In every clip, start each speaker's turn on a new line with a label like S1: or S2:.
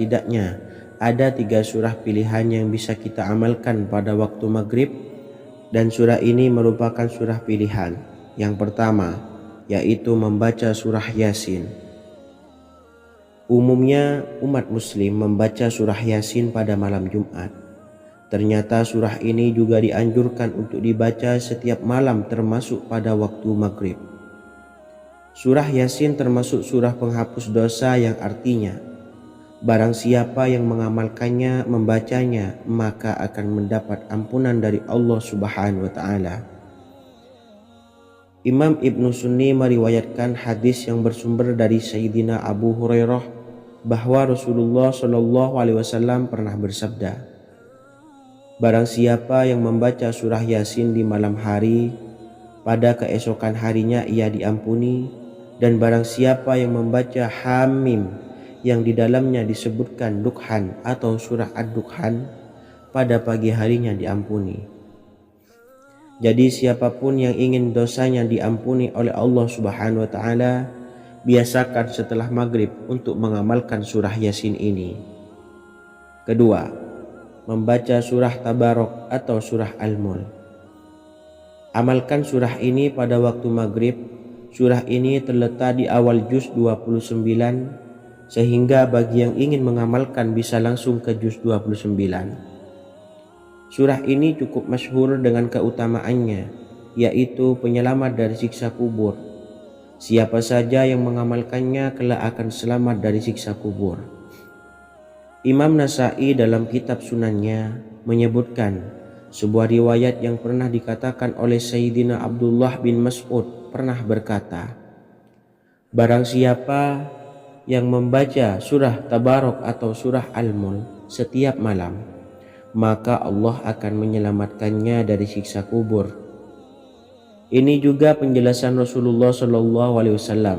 S1: Setidaknya ada 3 surah pilihan yang bisa kita amalkan pada waktu maghrib, dan surah ini merupakan surah pilihan. Yang pertama yaitu membaca surah Yasin. Umumnya umat muslim membaca surah Yasin pada malam Jumat. Ternyata surah ini juga dianjurkan untuk dibaca setiap malam termasuk pada waktu maghrib. Surah Yasin termasuk surah penghapus dosa yang artinya barang siapa yang mengamalkannya, membacanya, maka akan mendapat ampunan dari Allah Subhanahu wa taala. Imam Ibnu Sunni meriwayatkan hadis yang bersumber dari Sayyidina Abu Hurairah bahwa Rasulullah Shallallahu alaihi wasallam pernah bersabda, barang siapa yang membaca surah Yasin di malam hari, pada keesokan harinya ia diampuni, dan barang siapa yang membaca Hamim yang di dalamnya disebutkan Dukhan atau surah Ad-Dukhan, pada pagi harinya diampuni. Jadi siapapun yang ingin dosanya diampuni oleh Allah Subhanahu wa taala, biasakan setelah maghrib untuk mengamalkan surah Yasin ini. Kedua, membaca surah Tabarok atau surah Al-Mulk. Amalkan surah ini pada waktu maghrib. Surah ini terletak di awal juz 29, sehingga bagi yang ingin mengamalkan bisa langsung ke juz 29. Surah ini cukup masyhur dengan keutamaannya, yaitu penyelamat dari siksa kubur. Siapa saja yang mengamalkannya kelak akan selamat dari siksa kubur. Imam Nasa'i dalam kitab Sunannya menyebutkan sebuah riwayat yang pernah dikatakan oleh Sayyidina Abdullah bin Mas'ud pernah berkata, barang siapa yang membaca surah Tabarok atau surah Al-Mulk setiap malam, maka Allah akan menyelamatkannya dari siksa kubur. Ini juga penjelasan Rasulullah Shallallahu alaihi wasallam.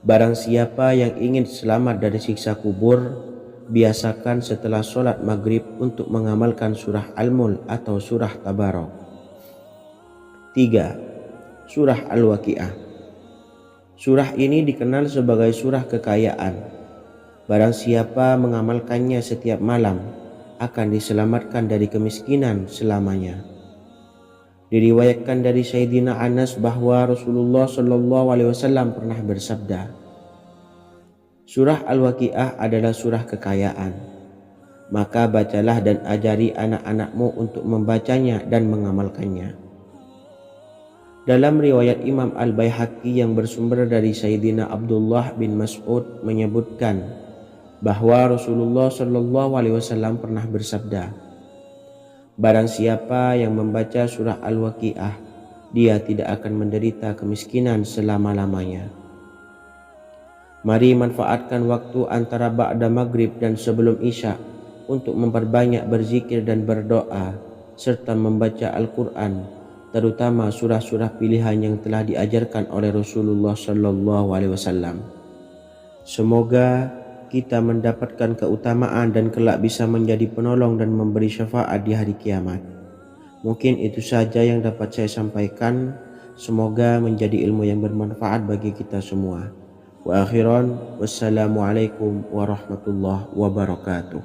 S1: Barang siapa yang ingin selamat dari siksa kubur, biasakan setelah sholat maghrib untuk mengamalkan surah Al-Mulk atau surah Tabarok. 3. Surah Al-Waqiah. Surah ini dikenal sebagai surah kekayaan. Barang siapa mengamalkannya setiap malam, akan diselamatkan dari kemiskinan selamanya. Diriwayatkan dari Sayyidina Anas bahwa Rasulullah Shallallahu alaihi wasallam pernah bersabda, surah Al-Waqiah adalah surah kekayaan. Maka bacalah dan ajari anak-anakmu untuk membacanya dan mengamalkannya. Dalam riwayat Imam Al-Baihaqi yang bersumber dari Sayyidina Abdullah bin Mas'ud menyebutkan bahwa Rasulullah Shallallahu alaihi wasallam pernah bersabda, barang siapa yang membaca surah Al-Waqiah, dia tidak akan menderita kemiskinan selama-lamanya. Mari manfaatkan waktu antara ba'da maghrib dan sebelum isya untuk memperbanyak berzikir dan berdoa serta membaca Al-Quran, terutama surah-surah pilihan yang telah diajarkan oleh Rasulullah Shallallahu alaihi wasallam. Semoga kita mendapatkan keutamaan dan kelak bisa menjadi penolong dan memberi syafaat di hari kiamat. Mungkin itu saja yang dapat saya sampaikan. Semoga menjadi ilmu yang bermanfaat bagi kita semua. Wa akhiran, wassalamualaikum warahmatullahi wabarakatuh.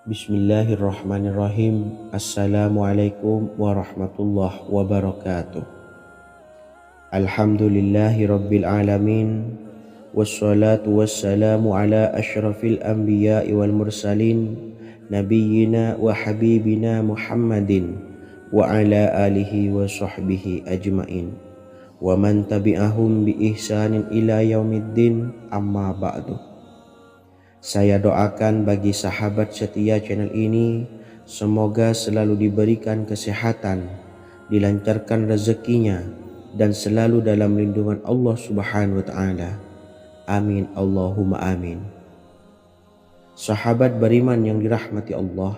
S1: Bismillahirrahmanirrahim. Assalamualaikum warahmatullahi wabarakatuh. Alhamdulillahi rabbil alamin. Wassalatu wassalamu ala ashrafil anbiya'i wal mursalin, nabiyyina wa habibina Muhammadin wa ala alihi wa sahbihi ajmain, wa man tabi'ahum bi ihsanin ila yaumiddin, amma ba'du. Saya doakan bagi sahabat setia channel ini, semoga selalu diberikan kesehatan, dilancarkan rezekinya, dan selalu dalam lindungan Allah Subhanahu wa taala. Amin Allahumma amin. Sahabat beriman yang dirahmati Allah,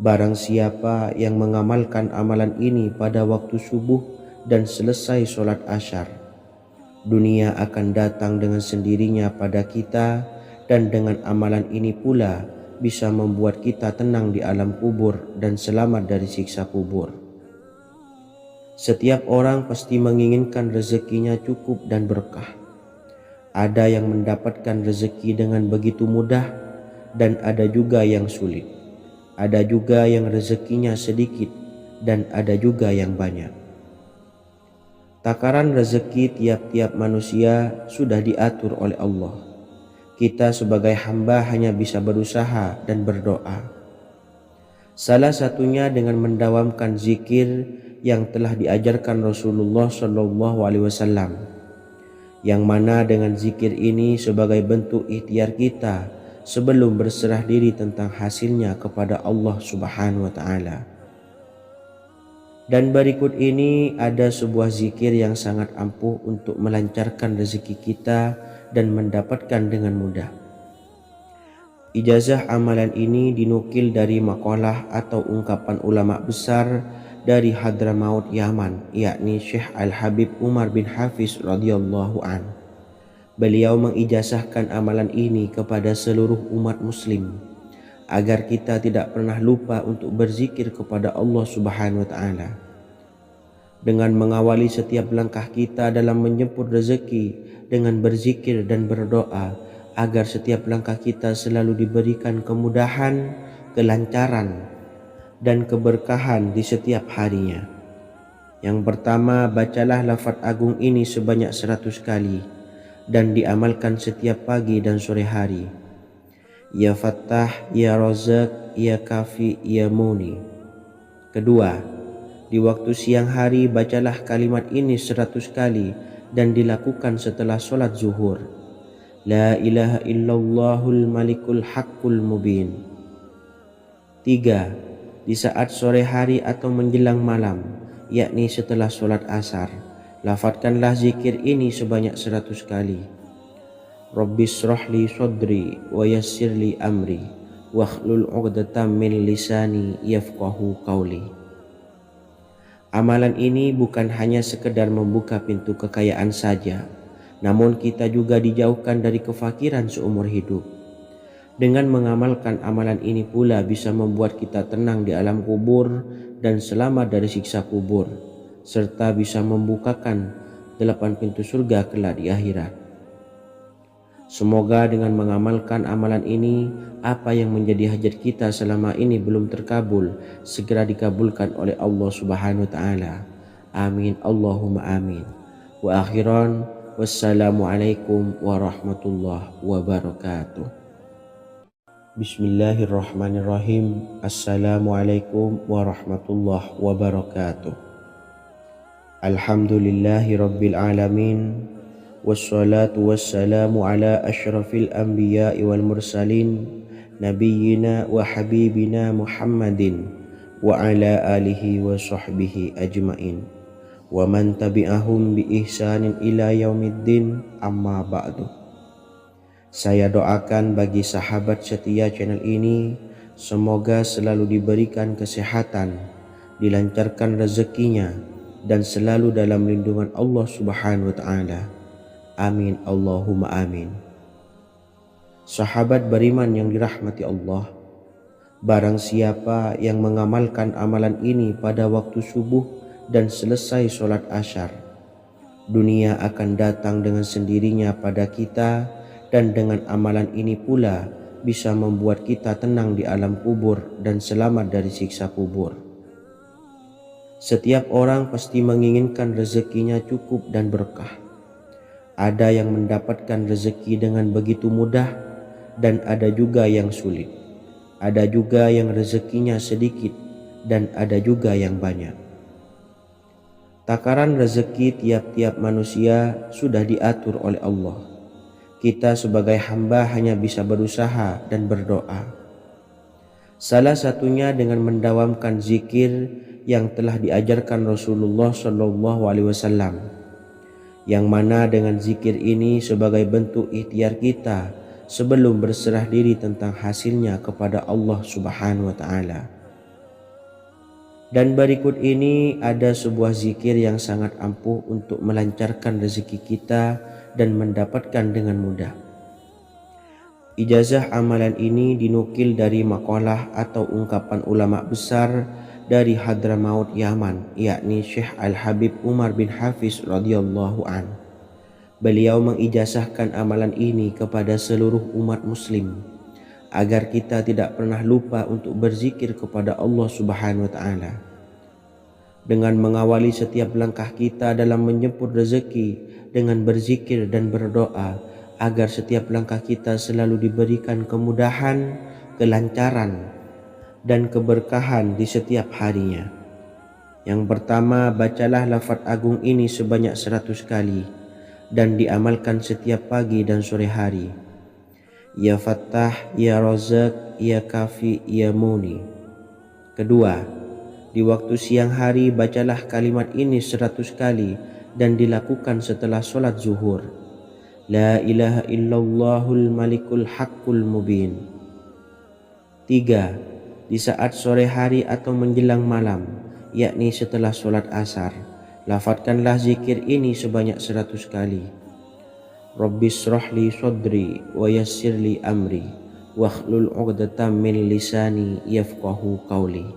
S1: barang siapa yang mengamalkan amalan ini pada waktu subuh dan selesai sholat asyar, dunia akan datang dengan sendirinya pada kita, dan dengan amalan ini pula bisa membuat kita tenang di alam kubur dan selamat dari siksa kubur. Setiap orang pasti menginginkan rezekinya cukup dan berkah. Ada yang mendapatkan rezeki dengan begitu mudah dan ada juga yang sulit. Ada juga yang rezekinya sedikit dan ada juga yang banyak. Takaran rezeki tiap-tiap manusia sudah diatur oleh Allah. Kita sebagai hamba hanya bisa berusaha dan berdoa. Salah satunya dengan mendawamkan zikir yang telah diajarkan Rasulullah SAW, yang mana dengan zikir ini sebagai bentuk ikhtiar kita sebelum berserah diri tentang hasilnya kepada Allah Subhanahu wa taala. Dan berikut ini ada sebuah zikir yang sangat ampuh untuk melancarkan rezeki kita dan mendapatkan dengan mudah. Ijazah amalan ini dinukil dari makalah atau ungkapan ulama besar dari Hadramaut Yaman, yakni Syekh Al-Habib Umar bin Hafiz radhiyallahu an. Beliau mengijazahkan amalan ini kepada seluruh umat muslim agar kita tidak pernah lupa untuk berzikir kepada Allah Subhanahu wa taala. Dengan mengawali setiap langkah kita dalam menjemput rezeki dengan berzikir dan berdoa agar setiap langkah kita selalu diberikan kemudahan, kelancaran, dan keberkahan di setiap harinya. Yang pertama, bacalah lafaz agung ini sebanyak 100 kali dan diamalkan setiap pagi dan sore hari. Ya Fattah, Ya Razak, Ya Kafi, Ya Muni. Kedua, di waktu siang hari bacalah kalimat ini 100 kali dan dilakukan setelah sholat zuhur. La ilaha illallahul malikul haqqul mubin. 3. Di saat sore hari atau menjelang malam, yakni setelah sholat asar, lafadzkanlah zikir ini sebanyak 100 kali. Rabbis shrahli sodri wa yassirli amri wakhlul 'uqdatam min lisani yafqahu qawli. Amalan ini bukan hanya sekedar membuka pintu kekayaan saja, namun kita juga dijauhkan dari kefakiran seumur hidup. Dengan mengamalkan amalan ini pula bisa membuat kita tenang di alam kubur dan selamat dari siksa kubur, serta bisa membukakan 8 pintu surga kelak di akhirat. Semoga dengan mengamalkan amalan ini, apa yang menjadi hajat kita selama ini belum terkabul, segera dikabulkan oleh Allah Subhanahu wa taala. Amin Allahumma amin. Wa akhiran, wassalamualaikum warahmatullahi wabarakatuh. Bismillahirrahmanirrahim. Assalamualaikum warahmatullahi wabarakatuh. Alhamdulillahi rabbil alamin. Wassalatu wassalamu ala ashrafil anbiya'i wal mursalin, nabiyyina wa habibina Muhammadin wa ala alihi wa sahbihi ajmain wa man tabi'ahum bi ihsanin ila yaumiddin, amma ba'du. Saya doakan bagi sahabat setia channel ini, semoga selalu diberikan kesehatan, dilancarkan rezekinya, dan selalu dalam lindungan Allah Subhanahu wa taala. Amin Allahumma amin. Sahabat beriman yang dirahmati Allah, barang siapa yang mengamalkan amalan ini pada waktu subuh dan selesai sholat asyar, dunia akan datang dengan sendirinya pada kita, dan dengan amalan ini pula bisa membuat kita tenang di alam kubur dan selamat dari siksa kubur. Setiap orang pasti menginginkan rezekinya cukup dan berkah. Ada yang mendapatkan rezeki dengan begitu mudah dan ada juga yang sulit. Ada juga yang rezekinya sedikit dan ada juga yang banyak. Takaran rezeki tiap-tiap manusia sudah diatur oleh Allah. Kita sebagai hamba hanya bisa berusaha dan berdoa. Salah satunya dengan mendawamkan zikir yang telah diajarkan Rasulullah SAW, yang mana dengan zikir ini sebagai bentuk ikhtiar kita sebelum berserah diri tentang hasilnya kepada Allah Subhanahu wa taala. Dan berikut ini ada sebuah zikir yang sangat ampuh untuk melancarkan rezeki kita dan mendapatkan dengan mudah. Ijazah amalan ini dinukil dari makalah atau ungkapan ulama besar dari Hadramaut Yaman, yakni Syekh Al-Habib Umar bin Hafiz radhiyallahu an. beliau mengijazahkan amalan ini kepada seluruh umat muslim agar kita tidak pernah lupa untuk berzikir kepada Allah Subhanahu wa taala. Dengan mengawali setiap langkah kita dalam menjemput rezeki dengan berzikir dan berdoa agar setiap langkah kita selalu diberikan kemudahan, kelancaran, dan keberkahan di setiap harinya. Yang pertama, bacalah lafaz agung ini sebanyak 100 kali dan diamalkan setiap pagi dan sore hari. Ya Fattah, Ya Razak, Ya Kafi, Ya Muni. Kedua, di waktu siang hari bacalah kalimat ini 100 kali dan dilakukan setelah sholat zuhur. La ilaha illallahul malikul haqqul mubin. Tiga, di saat sore hari atau menjelang malam, yakni setelah sholat asar, lafadzkanlah zikir ini sebanyak 100 kali. Rabbishrahli sodri wa yassirli amri wakhlul 'uqdatam min lisani yafqahu qawli.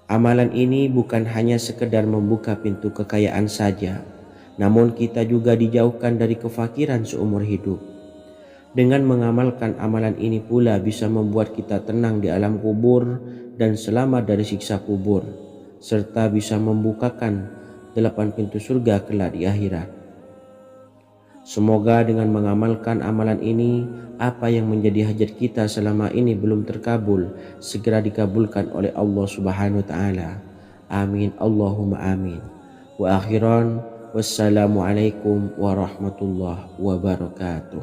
S1: Amalan ini bukan hanya sekedar membuka pintu kekayaan saja, namun kita juga dijauhkan dari kefakiran seumur hidup. Dengan mengamalkan amalan ini pula bisa membuat kita tenang di alam kubur dan selamat dari siksa kubur, serta bisa membukakan 8 pintu surga kelak di akhirat. Semoga dengan mengamalkan amalan ini, apa yang menjadi hajat kita selama ini belum terkabul, segera dikabulkan oleh Allah Subhanahu wa taala. Amin Allahumma amin. Wa akhiran, wassalamualaikum warahmatullahi wabarakatuh.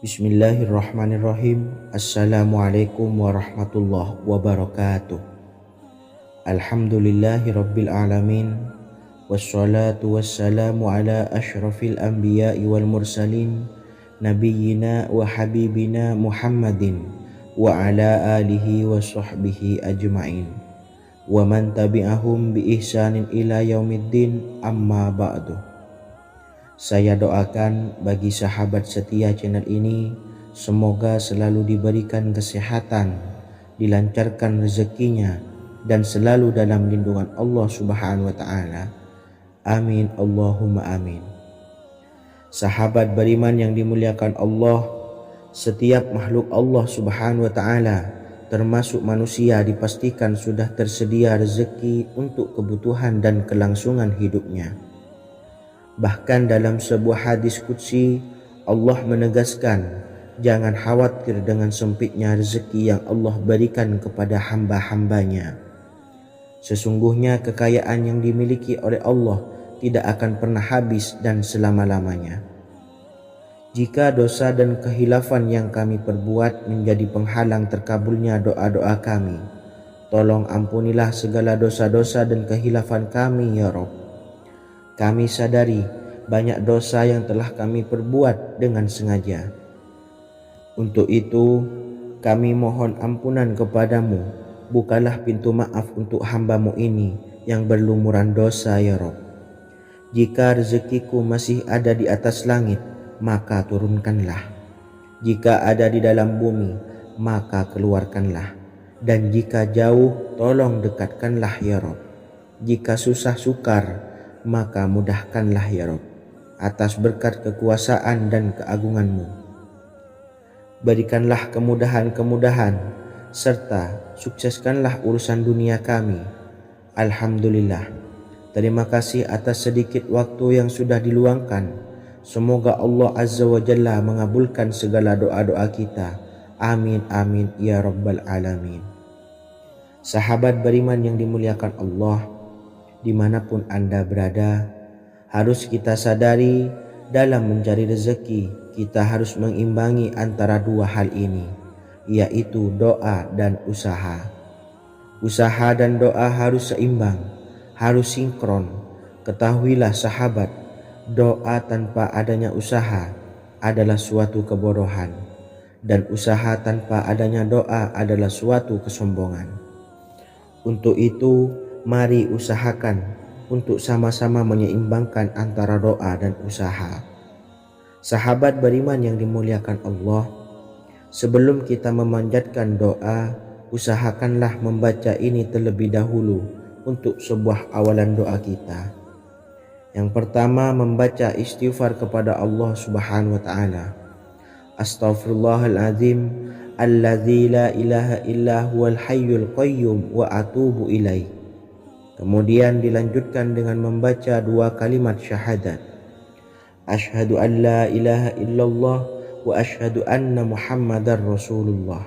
S1: Bismillahirrahmanirrahim. Assalamualaikum warahmatullahi wabarakatuh. Alhamdulillahi rabbil alamin. Wassalatu wassalamu ala ashrafil anbiya'i wal mursalin nabiyyina wa habibina Muhammadin wa ala alihi wa sahbihi ajma'in wa man tabi'ahum bi ihsanin ila yaumiddin, amma ba'du. Saya doakan bagi sahabat setia channel ini, semoga selalu diberikan kesehatan, dilancarkan rezekinya, dan selalu dalam lindungan Allah Subhanahu wa ta'ala. Amin Allahumma amin. Sahabat beriman yang dimuliakan Allah, setiap makhluk Allah Subhanahu wa ta'ala termasuk manusia dipastikan sudah tersedia rezeki untuk kebutuhan dan kelangsungan hidupnya. Bahkan dalam sebuah hadis qudsi, Allah menegaskan, jangan khawatir dengan sempitnya rezeki yang Allah berikan kepada hamba-hambanya. Sesungguhnya kekayaan yang dimiliki oleh Allah tidak akan pernah habis dan selama-lamanya. Jika dosa dan kehilafan yang kami perbuat menjadi penghalang terkabulnya doa-doa kami, tolong ampunilah segala dosa-dosa dan kehilafan kami ya Rabb. Kami sadari banyak dosa yang telah kami perbuat dengan sengaja. Untuk itu kami mohon ampunan kepadamu. Bukalah pintu maaf untuk hambamu ini yang berlumuran dosa ya Rabb. Jika rezekiku masih ada di atas langit, maka turunkanlah. Jika ada di dalam bumi, maka keluarkanlah. Dan jika jauh, tolong dekatkanlah ya Rabb. Jika susah sukar, maka mudahkanlah ya Rabb, atas berkat kekuasaan dan keagunganmu. Berikanlah kemudahan-kemudahan, serta sukseskanlah urusan dunia kami. Alhamdulillah. Terima kasih atas sedikit waktu yang sudah diluangkan. Semoga Allah Azza wa Jalla mengabulkan segala doa-doa kita. Amin amin ya rabbal alamin. Sahabat beriman yang dimuliakan Allah, dimanapun Anda berada, harus kita sadari dalam mencari rezeki kita harus mengimbangi antara dua hal ini, yaitu doa dan usaha. Usaha dan doa harus seimbang, harus sinkron. Ketahuilah sahabat, doa tanpa adanya usaha adalah suatu kebodohan, dan usaha tanpa adanya doa adalah suatu kesombongan. Untuk itu, mari usahakan untuk sama-sama menyeimbangkan antara doa dan usaha. Sahabat beriman yang dimuliakan Allah, sebelum kita memanjatkan doa, usahakanlah membaca ini terlebih dahulu untuk sebuah awalan doa kita. Yang pertama, membaca istighfar kepada Allah Subhanahu wa taala. Astaghfirullahaladzim alladzi la ilaha illa huwal hayyul qayyum wa atubu ilaih. Kemudian dilanjutkan dengan membaca 2 kalimat syahadat. Asyhadu an la ilaha illallah wa asyhadu anna Muhammadar Rasulullah.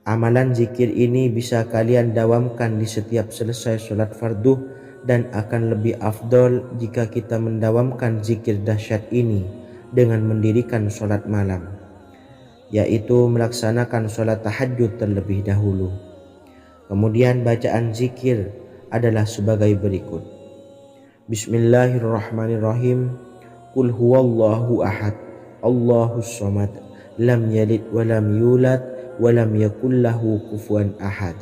S1: Amalan zikir ini bisa kalian dawamkan di setiap selesai sholat fardu dan akan lebih afdol jika kita mendawamkan zikir dahsyat ini dengan mendirikan sholat malam, yaitu melaksanakan sholat tahajud terlebih dahulu. Kemudian bacaan zikir adalah sebagai berikut. Bismillahirrahmanirrahim. Qul huwallahu ahad, Allahus samad, lam yalid wa lam yulad wa lam yakul lahu kufuwan ahad.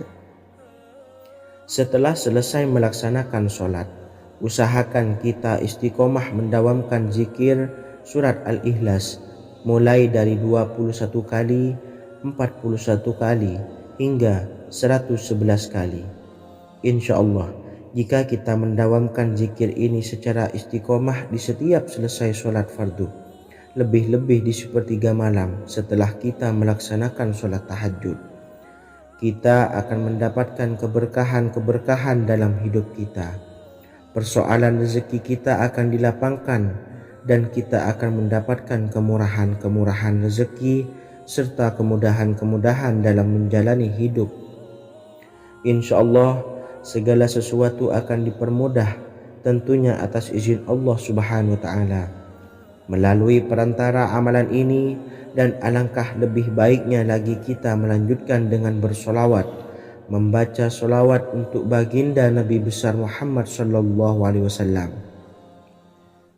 S1: Setelah selesai melaksanakan sholat, usahakan kita istiqomah mendawamkan zikir surat Al-Ikhlas mulai dari 21 kali, 41 kali, hingga 111 kali. Insya Allah, jika kita mendawamkan zikir ini secara istiqomah di setiap selesai sholat fardu, lebih-lebih di sepertiga malam setelah kita melaksanakan sholat tahajud, kita akan mendapatkan keberkahan-keberkahan dalam hidup kita. Persoalan rezeki kita akan dilapangkan dan kita akan mendapatkan kemurahan-kemurahan rezeki serta kemudahan-kemudahan dalam menjalani hidup. Insya Allah segala sesuatu akan dipermudah, tentunya atas izin Allah Subhanahu wa taala. Melalui perantara amalan ini, dan alangkah lebih baiknya lagi kita melanjutkan dengan bersolawat, membaca solawat untuk baginda Nabi besar Muhammad sallallahu alaihi wasallam.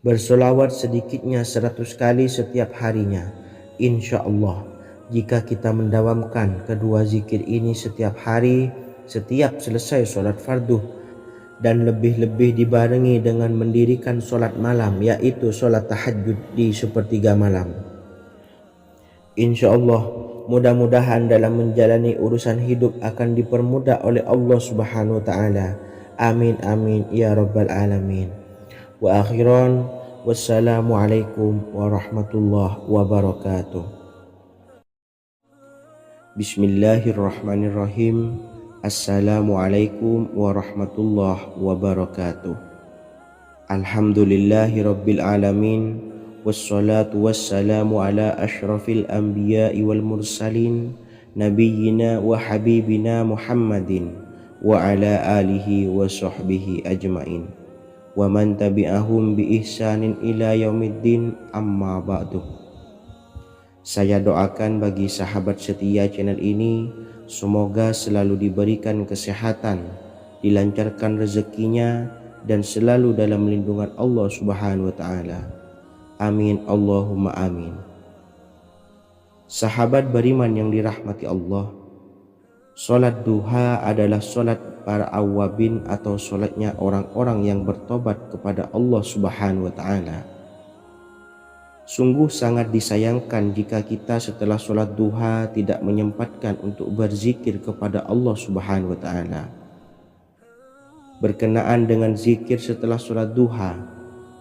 S1: Bersolawat sedikitnya 100 kali setiap harinya. Insya Allah, jika kita mendawamkan kedua zikir ini setiap hari, setiap selesai sholat fardu, dan lebih-lebih dibarengi dengan mendirikan sholat malam, yaitu sholat tahajud di sepertiga malam, insya Allah mudah-mudahan dalam menjalani urusan hidup akan dipermudah oleh Allah Subhanahu wa taala. Amin amin ya rabbal alamin. Wa akhiran, wassalamualaikum warahmatullahi wabarakatuh. Bismillahirrahmanirrahim. Assalamualaikum warahmatullahi wabarakatuh. Alhamdulillahi rabbil alamin. Wassalatu wassalamu ala ashrafil anbiya'i wal mursalin, nabiyyina wa habibina Muhammadin wa ala alihi wa sahbihi ajmain, wa man tabi'ahum bi ihsanin ila yaumiddin, amma ba'du. Saya doakan bagi sahabat setia channel ini, semoga selalu diberikan kesehatan, dilancarkan rezekinya, dan selalu dalam lindungan Allah Subhanahu wa taala. Amin Allahumma amin. Sahabat beriman yang dirahmati Allah, sholat duha adalah sholat para awabin atau sholatnya orang-orang yang bertobat kepada Allah Subhanahu wa ta'ala. Sungguh sangat disayangkan jika kita setelah sholat duha tidak menyempatkan untuk berzikir kepada Allah Subhanahu wa ta'ala. Berkenaan dengan zikir setelah sholat duha,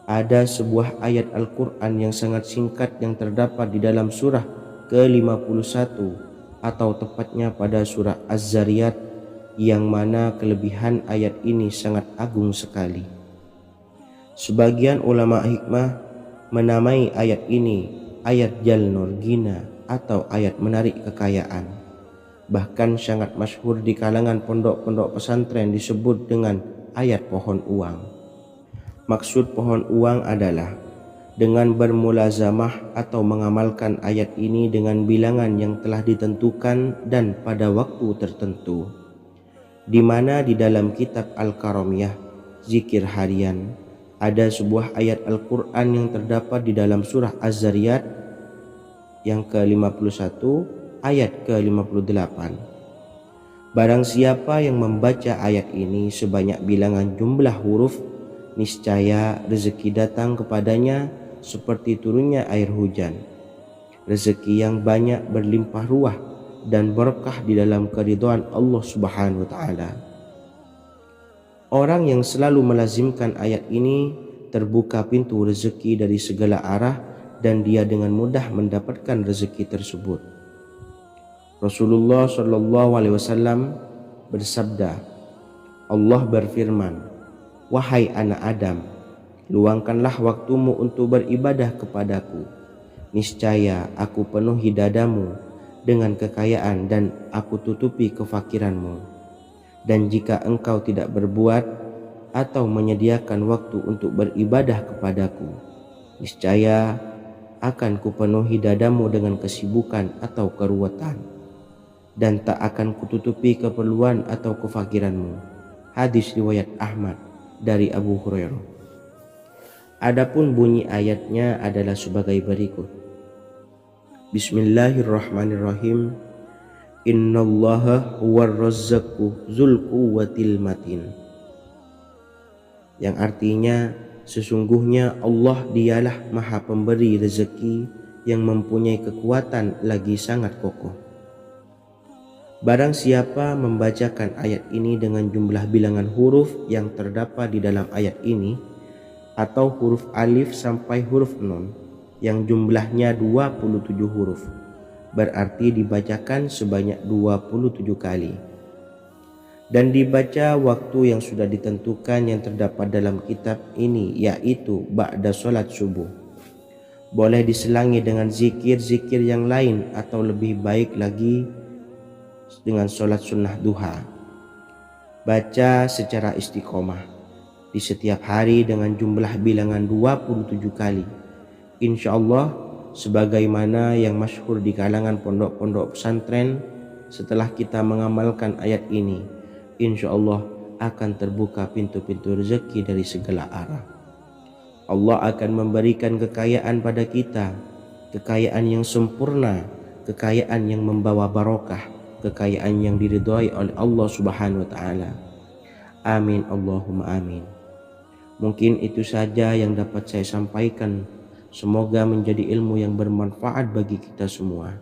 S1: ada sebuah ayat Al-Quran yang sangat singkat yang terdapat di dalam surah ke-51 atau tepatnya pada surah Az-Zariyat, yang mana kelebihan ayat ini sangat agung sekali. Sebagian ulama hikmah menamai ayat ini ayat Jalnur Gina atau ayat menarik kekayaan. Bahkan sangat masyhur di kalangan pondok-pondok pesantren disebut dengan ayat pohon uang. Maksud pohon uang adalah dengan bermulazamah atau mengamalkan ayat ini dengan bilangan yang telah ditentukan dan pada waktu tertentu, di mana di dalam kitab Al-Karamiyah zikir harian ada sebuah ayat Al-Quran yang terdapat di dalam surah Az-Zariyat yang ke-51 ayat ke-58. Barang siapa yang membaca ayat ini sebanyak bilangan jumlah huruf, niscaya rezeki datang kepadanya seperti turunnya air hujan. Rezeki yang banyak berlimpah ruah dan berkah di dalam keridhaan Allah Subhanahu wa taala. Orang yang selalu melazimkan ayat ini terbuka pintu rezeki dari segala arah dan dia dengan mudah mendapatkan rezeki tersebut. Rasulullah Shallallahu Alaihi Wasallam bersabda, Allah berfirman, "Wahai anak Adam, luangkanlah waktumu untuk beribadah kepadaku. Niscaya aku penuhi dadamu dengan kekayaan dan aku tutupi kefakiranmu. Dan jika engkau tidak berbuat atau menyediakan waktu untuk beribadah kepadaku, niscaya akan kupenuhi dadamu dengan kesibukan atau keruwetan, dan tak akan kututupi keperluan atau kefakiranmu." Hadis riwayat Ahmad dari Abu Hurairah. Adapun bunyi ayatnya adalah sebagai berikut. Bismillahirrahmanirrahim. Innallaha huwar razzaqu dzul quwwatil matin. Yang artinya, sesungguhnya Allah dialah maha pemberi rezeki yang mempunyai kekuatan lagi sangat kokoh. Barang siapa membacakan ayat ini dengan jumlah bilangan huruf yang terdapat di dalam ayat ini, atau huruf alif sampai huruf nun yang jumlahnya 27 huruf, berarti dibacakan sebanyak 27 kali. Dan dibaca waktu yang sudah ditentukan yang terdapat dalam kitab ini, yaitu ba'da sholat subuh. Boleh diselangi dengan zikir-zikir yang lain atau lebih baik lagi dengan sholat sunnah duha. Baca secara istiqomah di setiap hari dengan jumlah bilangan 27 kali. Insya Allah, sebagaimana yang masyhur di kalangan pondok-pondok pesantren, setelah kita mengamalkan ayat ini, insya Allah akan terbuka pintu-pintu rezeki dari segala arah. Allah akan memberikan kekayaan pada kita, kekayaan yang sempurna, kekayaan yang membawa barokah, kekayaan yang diridhai oleh Allah Subhanahu wa taala. Amin Allahumma amin. Mungkin itu saja yang dapat saya sampaikan. Semoga menjadi ilmu yang bermanfaat bagi kita semua.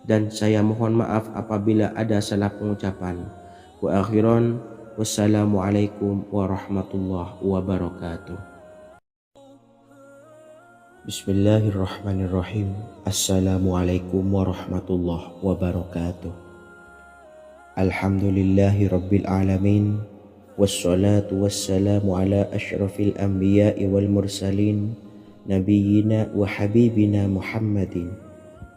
S1: Dan saya mohon maaf apabila ada salah pengucapan. Wa akhiran, wassalamualaikum warahmatullahi wabarakatuh. Bismillahirrahmanirrahim. Assalamualaikum warahmatullahi wabarakatuh. Alhamdulillahi rabbil alamin. Wassalatu wassalamu ala asyrafil anbiya'i wal mursalin, Nabiyyina wa habibina Muhammadin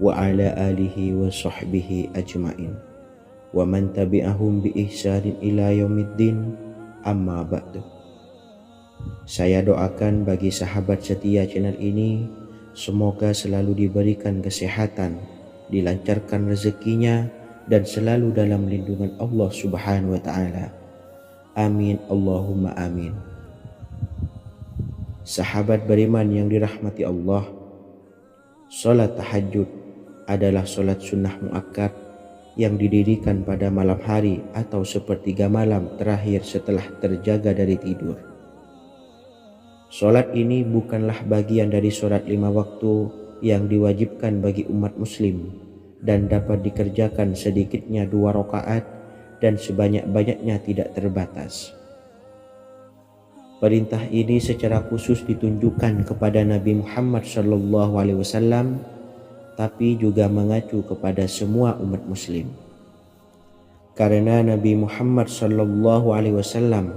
S1: wa ala alihi wa sahbihi ajma'in wa man tabi'ahum bi ihsanin ila yaumiddin, amma ba'du. Saya doakan bagi sahabat setia channel ini, semoga selalu diberikan kesehatan, dilancarkan rezekinya, dan selalu dalam lindungan Allah Subhanahu wa ta'ala. Amin Allahumma amin. Sahabat beriman yang dirahmati Allah, sholat tahajud adalah sholat sunnah muakkad yang didirikan pada malam hari atau sepertiga malam terakhir setelah terjaga dari tidur. Sholat ini bukanlah bagian dari sholat 5 waktu yang diwajibkan bagi umat muslim dan dapat dikerjakan sedikitnya 2 rakaat dan sebanyak-banyaknya tidak terbatas. Perintah ini secara khusus ditunjukkan kepada Nabi Muhammad SAW, tapi juga mengacu kepada semua umat muslim. Karena Nabi Muhammad SAW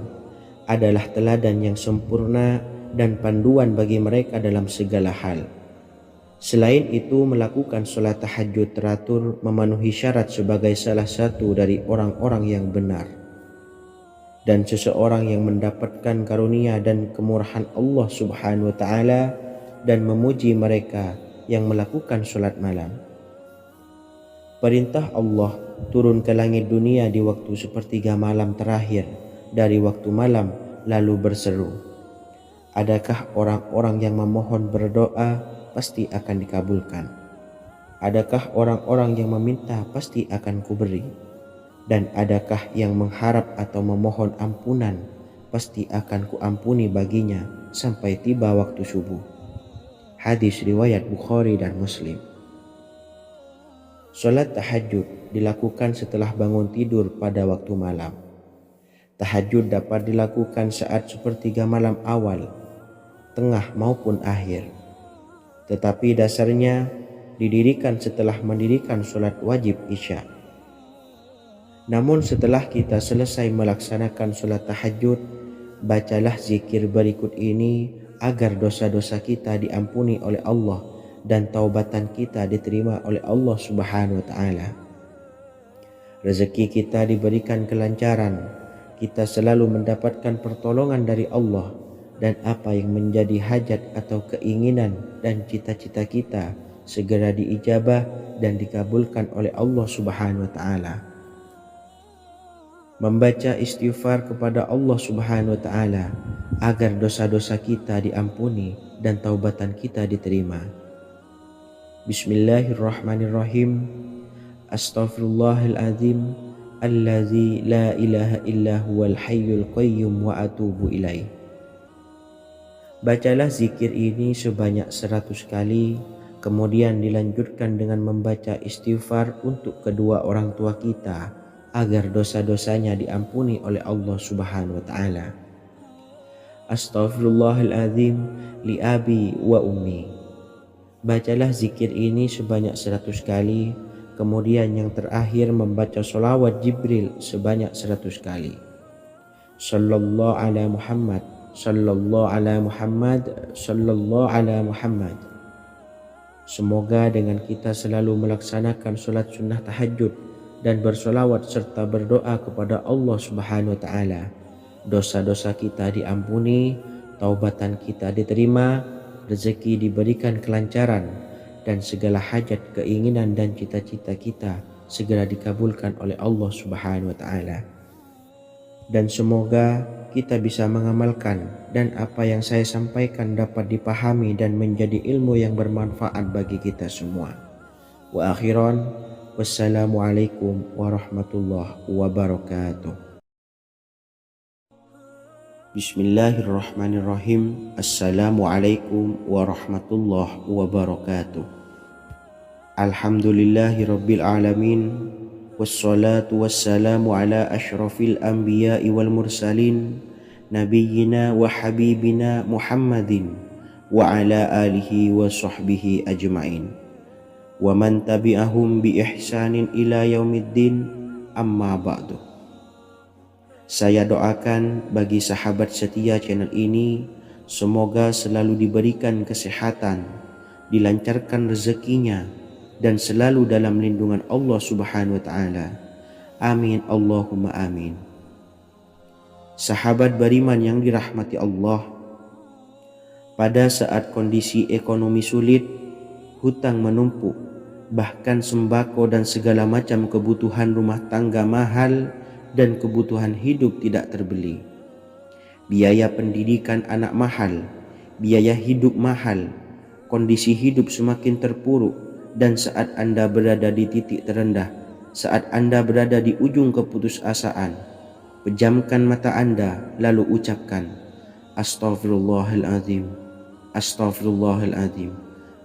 S1: adalah teladan yang sempurna dan panduan bagi mereka dalam segala hal. Selain itu, melakukan sholat tahajud teratur memenuhi syarat sebagai salah satu dari orang-orang yang benar. Dan seseorang yang mendapatkan karunia dan kemurahan Allah Subhanahu wa ta'ala dan memuji mereka yang melakukan sholat malam. Perintah Allah turun ke langit dunia di waktu sepertiga malam terakhir dari waktu malam lalu berseru, adakah orang-orang yang memohon berdoa pasti akan dikabulkan? Adakah orang-orang yang meminta pasti akan kuberi? Dan adakah yang mengharap atau memohon ampunan pasti akan kuampuni baginya sampai tiba waktu subuh. Hadis riwayat Bukhari dan Muslim. Salat tahajud dilakukan setelah bangun tidur pada waktu malam. Tahajud dapat dilakukan saat sepertiga malam awal, tengah maupun akhir. Tetapi dasarnya didirikan setelah mendirikan sholat wajib Isya. Namun setelah kita selesai melaksanakan sholat tahajud, bacalah zikir berikut ini agar dosa-dosa kita diampuni oleh Allah dan taubatan kita diterima oleh Allah Subhanahu wa Ta'ala. Rezeki kita diberikan kelancaran, kita selalu mendapatkan pertolongan dari Allah, dan apa yang menjadi hajat atau keinginan dan cita-cita kita segera diijabah dan dikabulkan oleh Allah Subhanahu wa Ta'ala. Membaca istighfar kepada Allah Subhanahu wa Ta'ala agar dosa-dosa kita diampuni dan taubatan kita diterima. Bismillahirrahmanirrahim. Astaghfirullahaladzim allazi la ilaha illa huwal hayyul qayyum wa atubu ilaih. Bacalah zikir ini sebanyak 100 kali, kemudian dilanjutkan dengan membaca istighfar untuk kedua orang tua kita agar dosa-dosanya diampuni oleh Allah Subhanahu wa Ta'ala. Astaghfirullahaladzim li abi wa ummi. Bacalah zikir ini sebanyak 100 kali, kemudian yang terakhir membaca sholawat Jibril sebanyak 100 kali. Sallallahu ala Muhammad, sallallahu ala Muhammad, sallallahu ala Muhammad. Semoga dengan kita selalu melaksanakan sholat sunnah tahajud dan bersolawat serta berdoa kepada Allah Subhanahu wa Ta'ala, dosa-dosa kita diampuni, taubatan kita diterima, rezeki diberikan kelancaran, dan segala hajat, keinginan dan cita-cita kita segera dikabulkan oleh Allah Subhanahu wa Ta'ala. Dan semoga kita bisa mengamalkan dan apa yang saya sampaikan dapat dipahami dan menjadi ilmu yang bermanfaat bagi kita semua. Wa akhiran, wassalamualaikum warahmatullahi wabarakatuh. Bismillahirrahmanirrahim. Assalamualaikum warahmatullahi wabarakatuh. Alhamdulillahi rabbil alamin. Wassalatu wassalamu ala ashrafil anbiya'i wal mursalin, nabiyyina wa habibina Muhammadin wa ala alihi wa sahbihi ajma'in, wa man tabi'ahum bi ihsanin ila yaumiddin, amma ba'du. Saya doakan bagi sahabat setia channel ini, semoga selalu diberikan kesehatan, dilancarkan rezekinya, dan selalu dalam lindungan Allah Subhanahu wa Ta'ala. Amin Allahumma amin. Sahabat beriman yang dirahmati Allah, pada saat kondisi ekonomi sulit, hutang menumpuk, bahkan sembako dan segala macam kebutuhan rumah tangga mahal dan kebutuhan hidup tidak terbeli, biaya pendidikan anak mahal, biaya hidup mahal, kondisi hidup semakin terpuruk, dan saat Anda berada di titik terendah, saat Anda berada di ujung keputusasaan, pejamkan mata Anda lalu ucapkan Astaghfirullahaladzim, Astaghfirullahaladzim,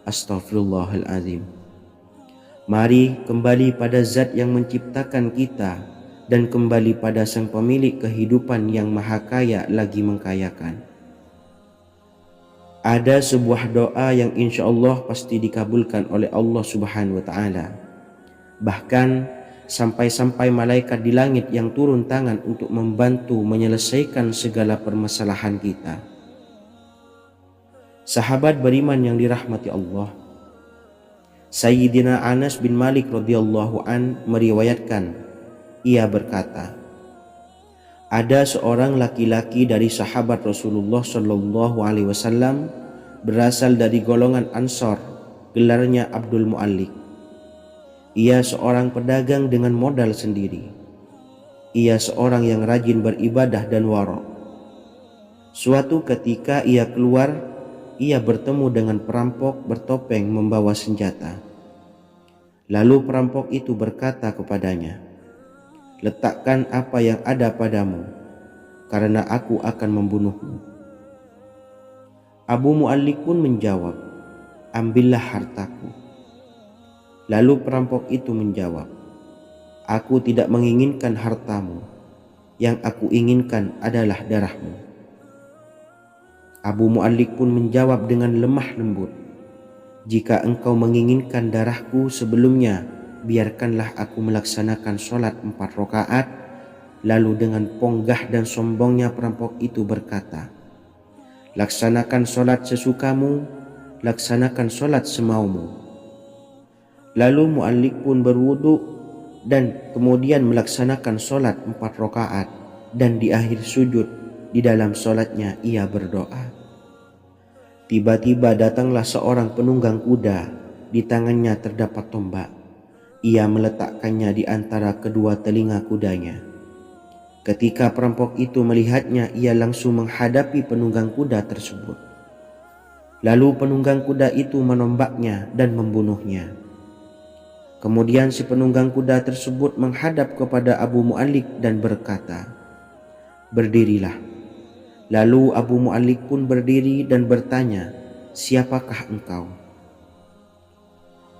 S1: Astaghfirullahaladzim. Mari kembali pada Zat yang menciptakan kita dan kembali pada Sang Pemilik kehidupan yang maha kaya lagi mengkayakan. Ada sebuah doa yang insya Allah pasti dikabulkan oleh Allah Subhanahu wa Ta'ala. Bahkan sampai-sampai malaikat di langit yang turun tangan untuk membantu menyelesaikan segala permasalahan kita. Sahabat beriman yang dirahmati Allah, Sayyidina Anas bin Malik radhiyallahu an meriwayatkan, ia berkata, ada seorang laki-laki dari sahabat Rasulullah Shallallahu Alaihi Wasallam berasal dari golongan Ansor, gelarnya Abdul Mu'allik. Ia seorang pedagang dengan modal sendiri. Ia seorang yang rajin beribadah dan wara'. Suatu ketika ia keluar, ia bertemu dengan perampok bertopeng membawa senjata. Lalu perampok itu berkata kepadanya, letakkan apa yang ada padamu, karena aku akan membunuhmu. Abu Mu'allik pun menjawab, ambillah hartaku. Lalu perampok itu menjawab, aku tidak menginginkan hartamu, yang aku inginkan adalah darahmu. Abu Mu'allik pun menjawab dengan lemah lembut, jika engkau menginginkan darahku sebelumnya, biarkanlah aku melaksanakan sholat 4 rakaat. Lalu dengan ponggah dan sombongnya perampok itu berkata, laksanakan sholat sesukamu, laksanakan sholat semaumu. Lalu Mu'allik pun berwudu dan kemudian melaksanakan sholat 4 rakaat, dan di akhir sujud di dalam sholatnya ia berdoa. Tiba-tiba datanglah seorang penunggang kuda, di tangannya terdapat tombak. Ia meletakkannya di antara kedua telinga kudanya. Ketika perampok itu melihatnya, ia langsung menghadapi penunggang kuda tersebut. Lalu penunggang kuda itu menombaknya dan membunuhnya. Kemudian si penunggang kuda tersebut menghadap kepada Abu Mu'allik dan berkata, berdirilah. Lalu Abu Mu'allik pun berdiri dan bertanya, siapakah engkau?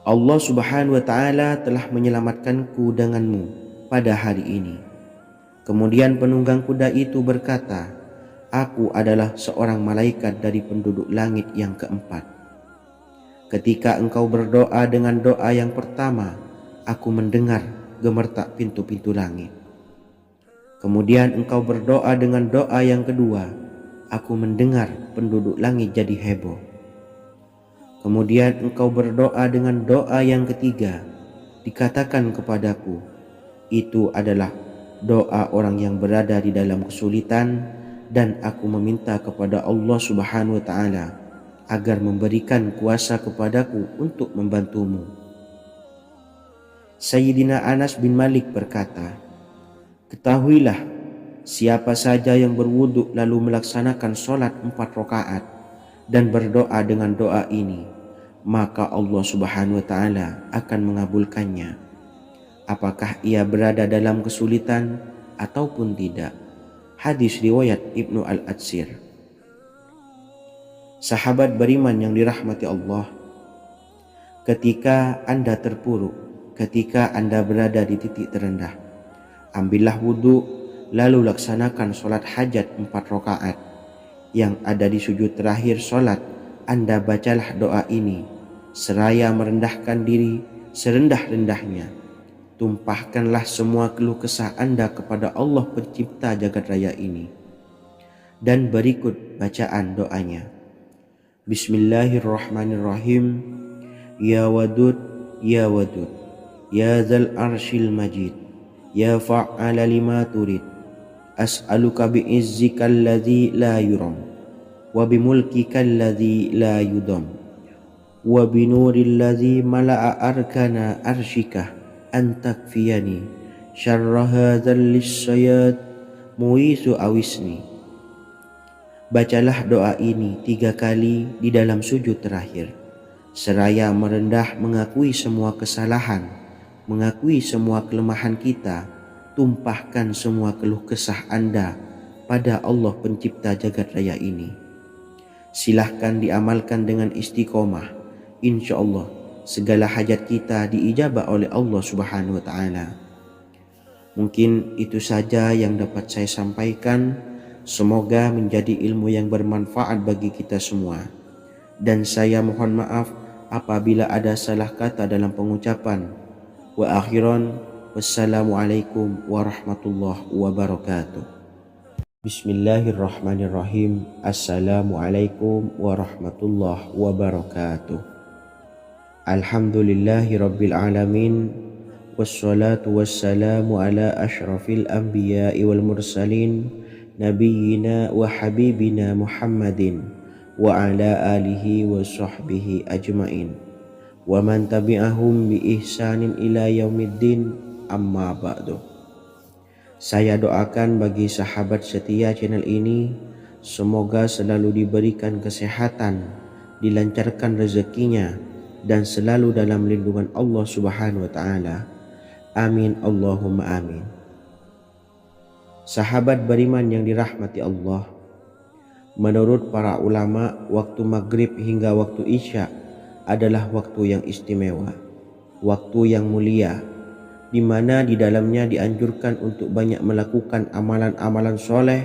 S1: Allah Subhanahu wa ta'ala telah menyelamatkanku denganmu pada hari ini. Kemudian penunggang kuda itu berkata, aku adalah seorang malaikat dari penduduk langit yang keempat. Ketika engkau berdoa dengan doa yang pertama, aku mendengar gemertak pintu-pintu langit. Kemudian engkau berdoa dengan doa yang kedua, aku mendengar penduduk langit jadi heboh. Kemudian engkau berdoa dengan doa yang ketiga, dikatakan kepadaku, itu adalah doa orang yang berada di dalam kesulitan, dan aku meminta kepada Allah Subhanahu wa ta'ala agar memberikan kuasa kepadaku untuk membantumu. Sayyidina Anas bin Malik berkata, ketahuilah, siapa saja yang berwudu lalu melaksanakan sholat 4 rakaat dan berdoa dengan doa ini, maka Allah Subhanahu wa ta'ala akan mengabulkannya, apakah ia berada dalam kesulitan ataupun tidak. Hadis riwayat Ibnu Al-Atsir. Sahabat beriman yang dirahmati Allah, ketika Anda terpuruk, ketika Anda berada di titik terendah, ambillah wudu, lalu laksanakan sholat hajat 4 rakaat. Yang ada di sujud terakhir sholat, Anda bacalah doa ini, seraya merendahkan diri serendah-rendahnya. Tumpahkanlah semua keluh kesah Anda kepada Allah pencipta jagat raya ini. Dan berikut bacaan doanya. Bismillahirrahmanirrahim. Ya Wadud, Ya Wadud, Ya Dzal Arsyil Majid, Ya Fa'ala lima turid, as'aluka bi'izzika alladzi la yuram, wa bimulkika alladzi la yudam, wa binuril ladzi mala'a arkana arsyika an takfiyani syarra hadzal lisyayat muisu awisni. Bacalah doa ini 3 kali di dalam sujud terakhir, seraya merendah mengakui semua kesalahan, mengakui semua kelemahan kita. Tumpahkan semua keluh kesah Anda pada Allah pencipta jagat raya ini. Silahkan diamalkan dengan istiqomah. Insya Allah segala hajat kita diijabah oleh Allah Subhanahu wa ta'ala. Mungkin itu saja yang dapat saya sampaikan. Semoga menjadi ilmu yang bermanfaat bagi kita semua. Dan saya mohon maaf apabila ada salah kata dalam pengucapan. Wa akhiran, wassalamualaikum warahmatullahi wabarakatuh. Bismillahirrahmanirrahim. Assalamualaikum warahmatullahi wabarakatuh. Alhamdulillahi rabbil alamin, wassalatu wassalamu ala ashrafil anbiya'i wal mursalin, nabiyyina wa habibina Muhammadin wa ala alihi wa sahbihi ajmain, wa man tabi'ahum bi ihsanin ila yaumiddin, amma ba'du. Saya doakan bagi sahabat setia channel ini, semoga selalu diberikan kesehatan, dilancarkan rezekinya, dan selalu dalam lindungan Allah Subhanahu wa ta'ala. Amin Allahumma amin. Sahabat beriman yang dirahmati Allah, menurut para ulama, waktu maghrib hingga waktu isya adalah waktu yang istimewa, waktu yang mulia, di mana di dalamnya dianjurkan untuk banyak melakukan amalan-amalan soleh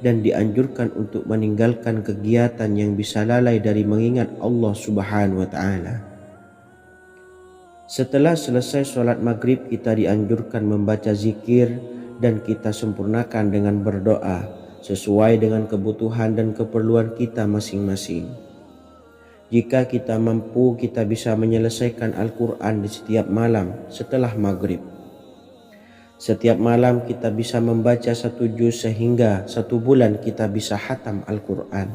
S1: dan dianjurkan untuk meninggalkan kegiatan yang bisa lalai dari mengingat Allah Subhanahu wa Ta'ala. Setelah selesai sholat maghrib, kita dianjurkan membaca zikir dan kita sempurnakan dengan berdoa sesuai dengan kebutuhan dan keperluan kita masing-masing. Jika kita mampu, kita bisa menyelesaikan Al-Quran di setiap malam setelah maghrib. Setiap malam kita bisa membaca 1 juz sehingga 1 bulan kita bisa khatam Al-Quran.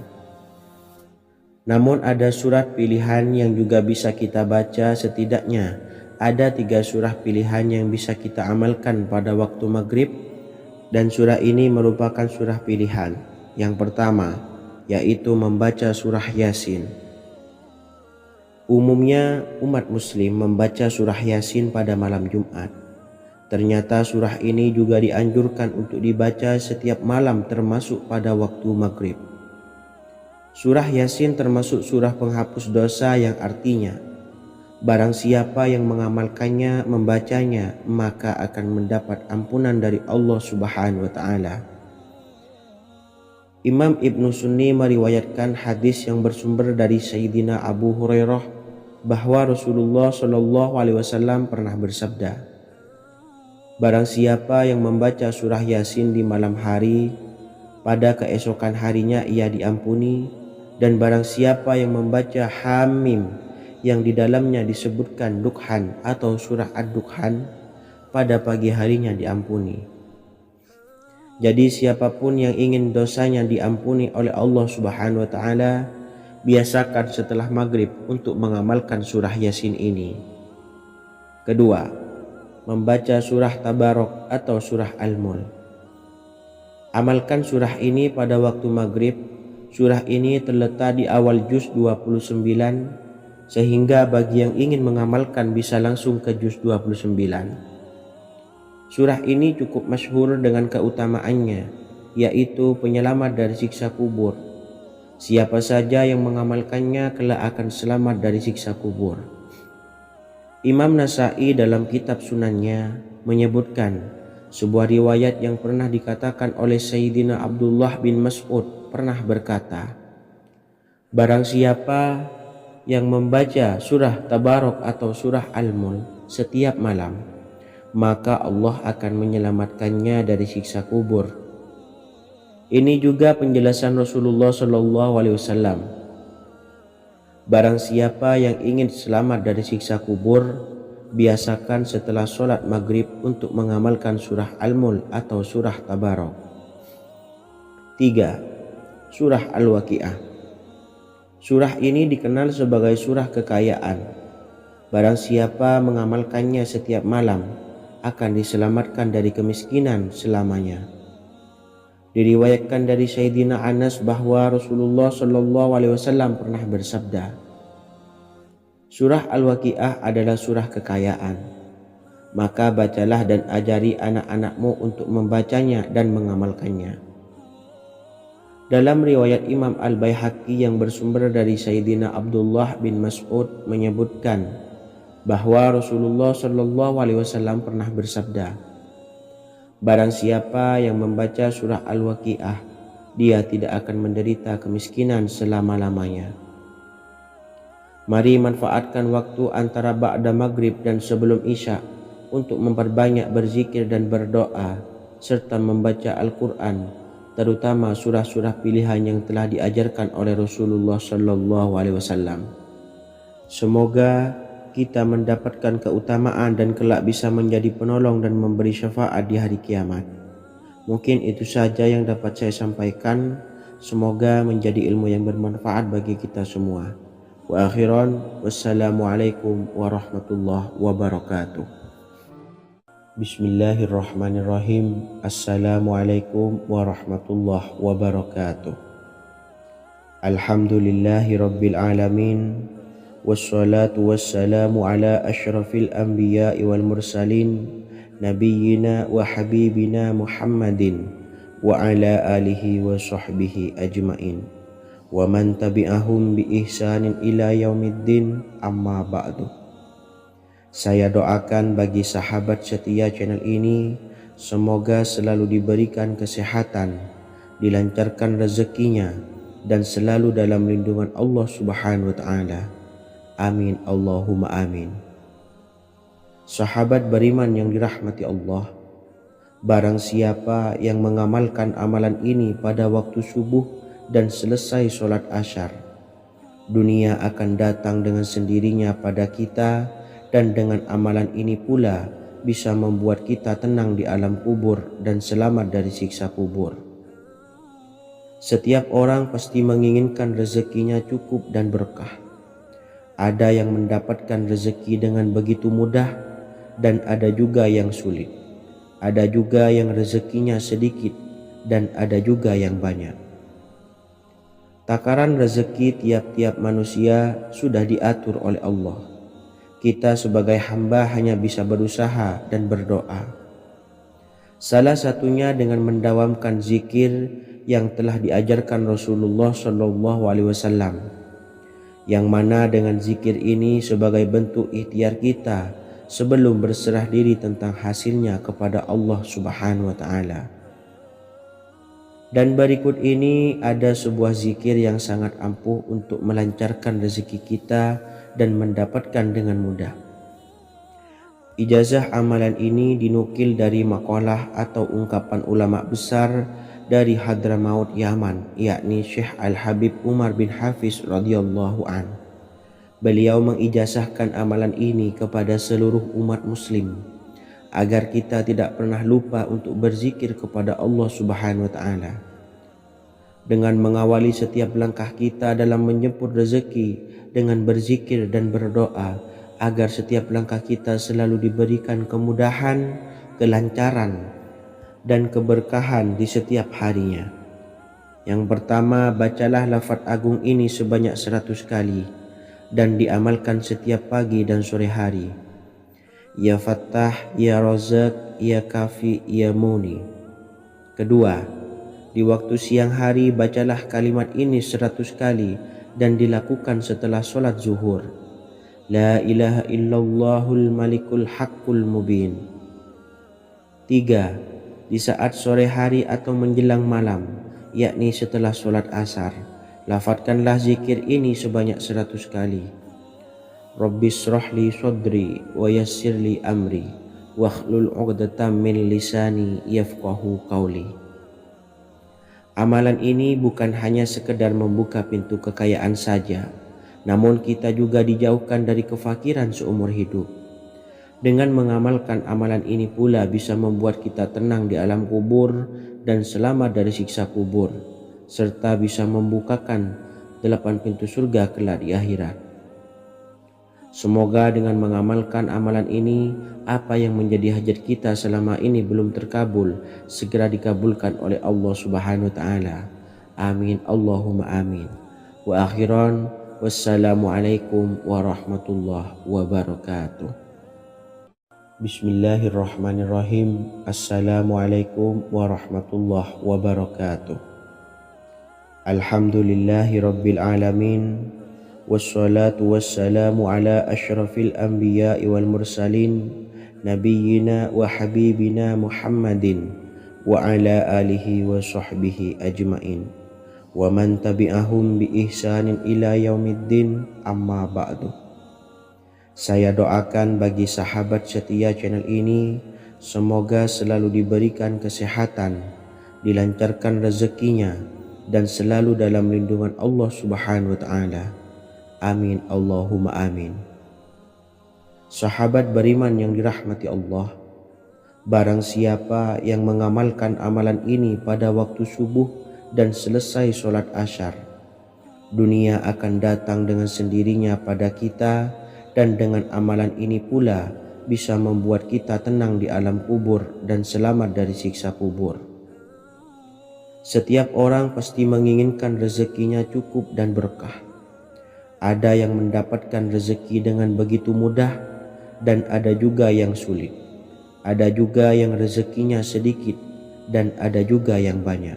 S1: Namun ada surat pilihan yang juga bisa kita baca. Setidaknya ada 3 surah pilihan yang bisa kita amalkan pada waktu maghrib, dan surah ini merupakan surah pilihan. Yang pertama yaitu membaca surah Yasin. Umumnya umat muslim membaca surah Yasin pada malam Jumat. Ternyata surah ini juga dianjurkan untuk dibaca setiap malam termasuk pada waktu maghrib. Surah Yasin termasuk surah penghapus dosa yang artinya barang siapa yang mengamalkannya, membacanya, maka akan mendapat ampunan dari Allah Subhanahu wa Ta'ala. Imam Ibnu Sunni meriwayatkan hadis yang bersumber dari Sayyidina Abu Hurairah bahwa Rasulullah Shallallahu Alaihi Wasallam pernah bersabda, barang siapa yang membaca surah Yasin di malam hari, pada keesokan harinya ia diampuni. Dan barang siapa yang membaca Hamim yang di dalamnya disebutkan Dukhan atau surah Ad-Dukhan, pada pagi harinya diampuni. Jadi siapapun yang ingin dosanya diampuni oleh Allah Subhanahu wa Ta'ala, biasakan setelah maghrib untuk mengamalkan surah Yasin ini. Kedua, membaca surah Tabarok atau surah Al-Mulk. Amalkan surah ini pada waktu maghrib. Surah ini terletak di awal juz 29, sehingga bagi yang ingin mengamalkan bisa langsung ke juz 29. Surah ini cukup masyhur dengan keutamaannya, yaitu penyelamat dari siksa kubur. Siapa saja yang mengamalkannya kelak akan selamat dari siksa kubur. Imam Nasa'i dalam kitab Sunannya menyebutkan sebuah riwayat yang pernah dikatakan oleh Sayyidina Abdullah bin Mas'ud pernah berkata, barang siapa yang membaca surah Tabarok atau surah Al-Mulk setiap malam, maka Allah akan menyelamatkannya dari siksa kubur. Ini juga penjelasan Rasulullah Shallallahu Alaihi Wasallam. Barang siapa yang ingin selamat dari siksa kubur, biasakan setelah sholat maghrib untuk mengamalkan surah Al-Mulk atau surah Tabarok. 3. Surah Al-Waqiah. Surah ini dikenal sebagai surah kekayaan. Barang siapa mengamalkannya setiap malam akan diselamatkan dari kemiskinan selamanya. Diriwayatkan dari Sayyidina Anas bahwa Rasulullah Shallallahu Alaihi Wasallam pernah bersabda, surah Al-Waqiah adalah surah kekayaan. Maka bacalah dan ajari anak-anakmu untuk membacanya dan mengamalkannya. Dalam riwayat Imam Al-Baihaqi yang bersumber dari Sayyidina Abdullah bin Mas'ud menyebutkan bahwa Rasulullah Shallallahu Alaihi Wasallam pernah bersabda, barang siapa yang membaca surah Al-Waqiah, dia tidak akan menderita kemiskinan selama-lamanya. Mari manfaatkan waktu antara ba'da maghrib dan sebelum isya untuk memperbanyak berzikir dan berdoa serta membaca Al-Quran, terutama surah-surah pilihan yang telah diajarkan oleh Rasulullah Shallallahu Alaihi Wasallam. Semoga kita mendapatkan keutamaan dan kelak bisa menjadi penolong dan memberi syafaat di hari kiamat. Mungkin itu saja yang dapat saya sampaikan. Semoga menjadi ilmu yang bermanfaat bagi kita semua. Wa akhiran, wassalamualaikum warahmatullahi wabarakatuh. Bismillahirrahmanirrahim. Assalamualaikum warahmatullahi wabarakatuh. Alhamdulillahi rabbil alamin. Wassalatu wassalamu ala ashrafil anbiya'i wal mursalin, nabiyyina wa habibina Muhammadin wa ala alihi wa sahbihi ajmain, wa man tabi'ahum bi ihsanin ila yaumiddin, amma ba'du. Saya doakan bagi sahabat setia channel ini, semoga selalu diberikan kesehatan, dilancarkan rezekinya, dan selalu dalam lindungan Allah Subhanahu wa Ta'ala. Amin Allahumma amin. Sahabat beriman yang dirahmati Allah, barang siapa yang mengamalkan amalan ini pada waktu subuh dan selesai sholat asyar, dunia akan datang dengan sendirinya pada kita, dan dengan amalan ini pula bisa membuat kita tenang di alam kubur dan selamat dari siksa kubur. Setiap orang pasti menginginkan rezekinya cukup dan berkah. Ada yang mendapatkan rezeki dengan begitu mudah, dan ada juga yang sulit. Ada juga yang rezekinya sedikit, dan ada juga yang banyak. Takaran rezeki tiap-tiap manusia sudah diatur oleh Allah. Kita sebagai hamba hanya bisa berusaha dan berdoa. Salah satunya dengan mendawamkan zikir yang telah diajarkan Rasulullah SAW, yang mana dengan zikir ini sebagai bentuk ikhtiar kita sebelum berserah diri tentang hasilnya kepada Allah Subhanahu wa Ta'ala. Dan berikut ini ada sebuah zikir yang sangat ampuh untuk melancarkan rezeki kita dan mendapatkan dengan mudah. Ijazah amalan ini dinukil dari makalah atau ungkapan ulama besar dari Hadramaut Yaman, yakni Syekh Al-Habib Umar bin Hafiz radhiyallahu an. Beliau mengijazahkan amalan ini kepada seluruh umat muslim agar kita tidak pernah lupa untuk berzikir kepada Allah Subhanahu wa Ta'ala. Dengan mengawali setiap langkah kita dalam menjemput rezeki dengan berzikir dan berdoa agar setiap langkah kita selalu diberikan kemudahan, kelancaran, dan keberkahan di setiap harinya. Yang pertama, bacalah lafaz agung ini sebanyak 100 kali dan diamalkan setiap pagi dan sore hari. Ya Fattah, Ya Razak, Ya Kafi, Ya Muni. Kedua, di waktu siang hari bacalah kalimat ini 100 kali dan dilakukan setelah sholat zuhur. La ilaha illallahul malikul haqqul mubin. 3. Di saat sore hari atau menjelang malam, yakni setelah sholat asar, lafadzkanlah zikir ini sebanyak 100 kali. Rabbishrahli sodri wa yassirli amri wakhlul 'uqdatam min lisani yafqahu qawli. Amalan ini bukan hanya sekedar membuka pintu kekayaan saja, namun kita juga dijauhkan dari kefakiran seumur hidup. Dengan mengamalkan amalan ini pula bisa membuat kita tenang di alam kubur dan selamat dari siksa kubur, serta bisa membukakan 8 pintu surga kelak di akhirat. Semoga dengan mengamalkan amalan ini, apa yang menjadi hajat kita selama ini belum terkabul, segera dikabulkan oleh Allah Subhanahu wa Ta'ala. Amin Allahumma amin. Wa akhiran, wassalamualaikum warahmatullahi wabarakatuh. Bismillahirrahmanirrahim. Assalamualaikum warahmatullahi wabarakatuh. Alhamdulillahi rabbil alamin. Wassalatu wassalamu ala ashrafil anbiya'i wal mursalin nabiyyina wa habibina Muhammadin wa ala alihi wa sahbihi ajmain wa man tabi'ahum bi ihsanin ila yaumiddin, amma ba'du. Saya doakan bagi sahabat setia channel ini, semoga selalu diberikan kesehatan, dilancarkan rezekinya, dan selalu dalam lindungan Allah Subhanahu wa Ta'ala. Amin Allahumma amin. Sahabat beriman yang dirahmati Allah, barang siapa yang mengamalkan amalan ini pada waktu subuh dan selesai sholat asyar, dunia akan datang dengan sendirinya pada kita, dan dengan amalan ini pula bisa membuat kita tenang di alam kubur dan selamat dari siksa kubur. Setiap orang pasti menginginkan rezekinya cukup dan berkah. Ada yang mendapatkan rezeki dengan begitu mudah, dan ada juga yang sulit. Ada juga yang rezekinya sedikit, dan ada juga yang banyak.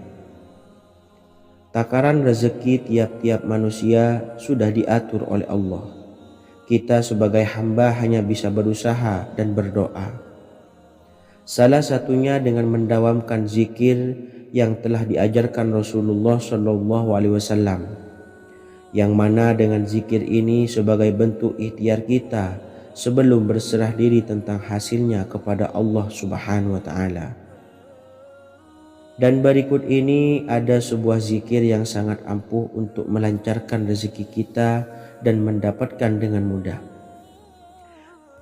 S1: Takaran rezeki tiap-tiap manusia sudah diatur oleh Allah. Kita sebagai hamba hanya bisa berusaha dan berdoa. Salah satunya dengan mendawamkan zikir yang telah diajarkan Rasulullah SAW, yang mana dengan zikir ini sebagai bentuk ikhtiar kita sebelum berserah diri tentang hasilnya kepada Allah Subhanahu wa Ta'ala. Dan berikut ini ada sebuah zikir yang sangat ampuh untuk melancarkan rezeki kita dan mendapatkan dengan mudah.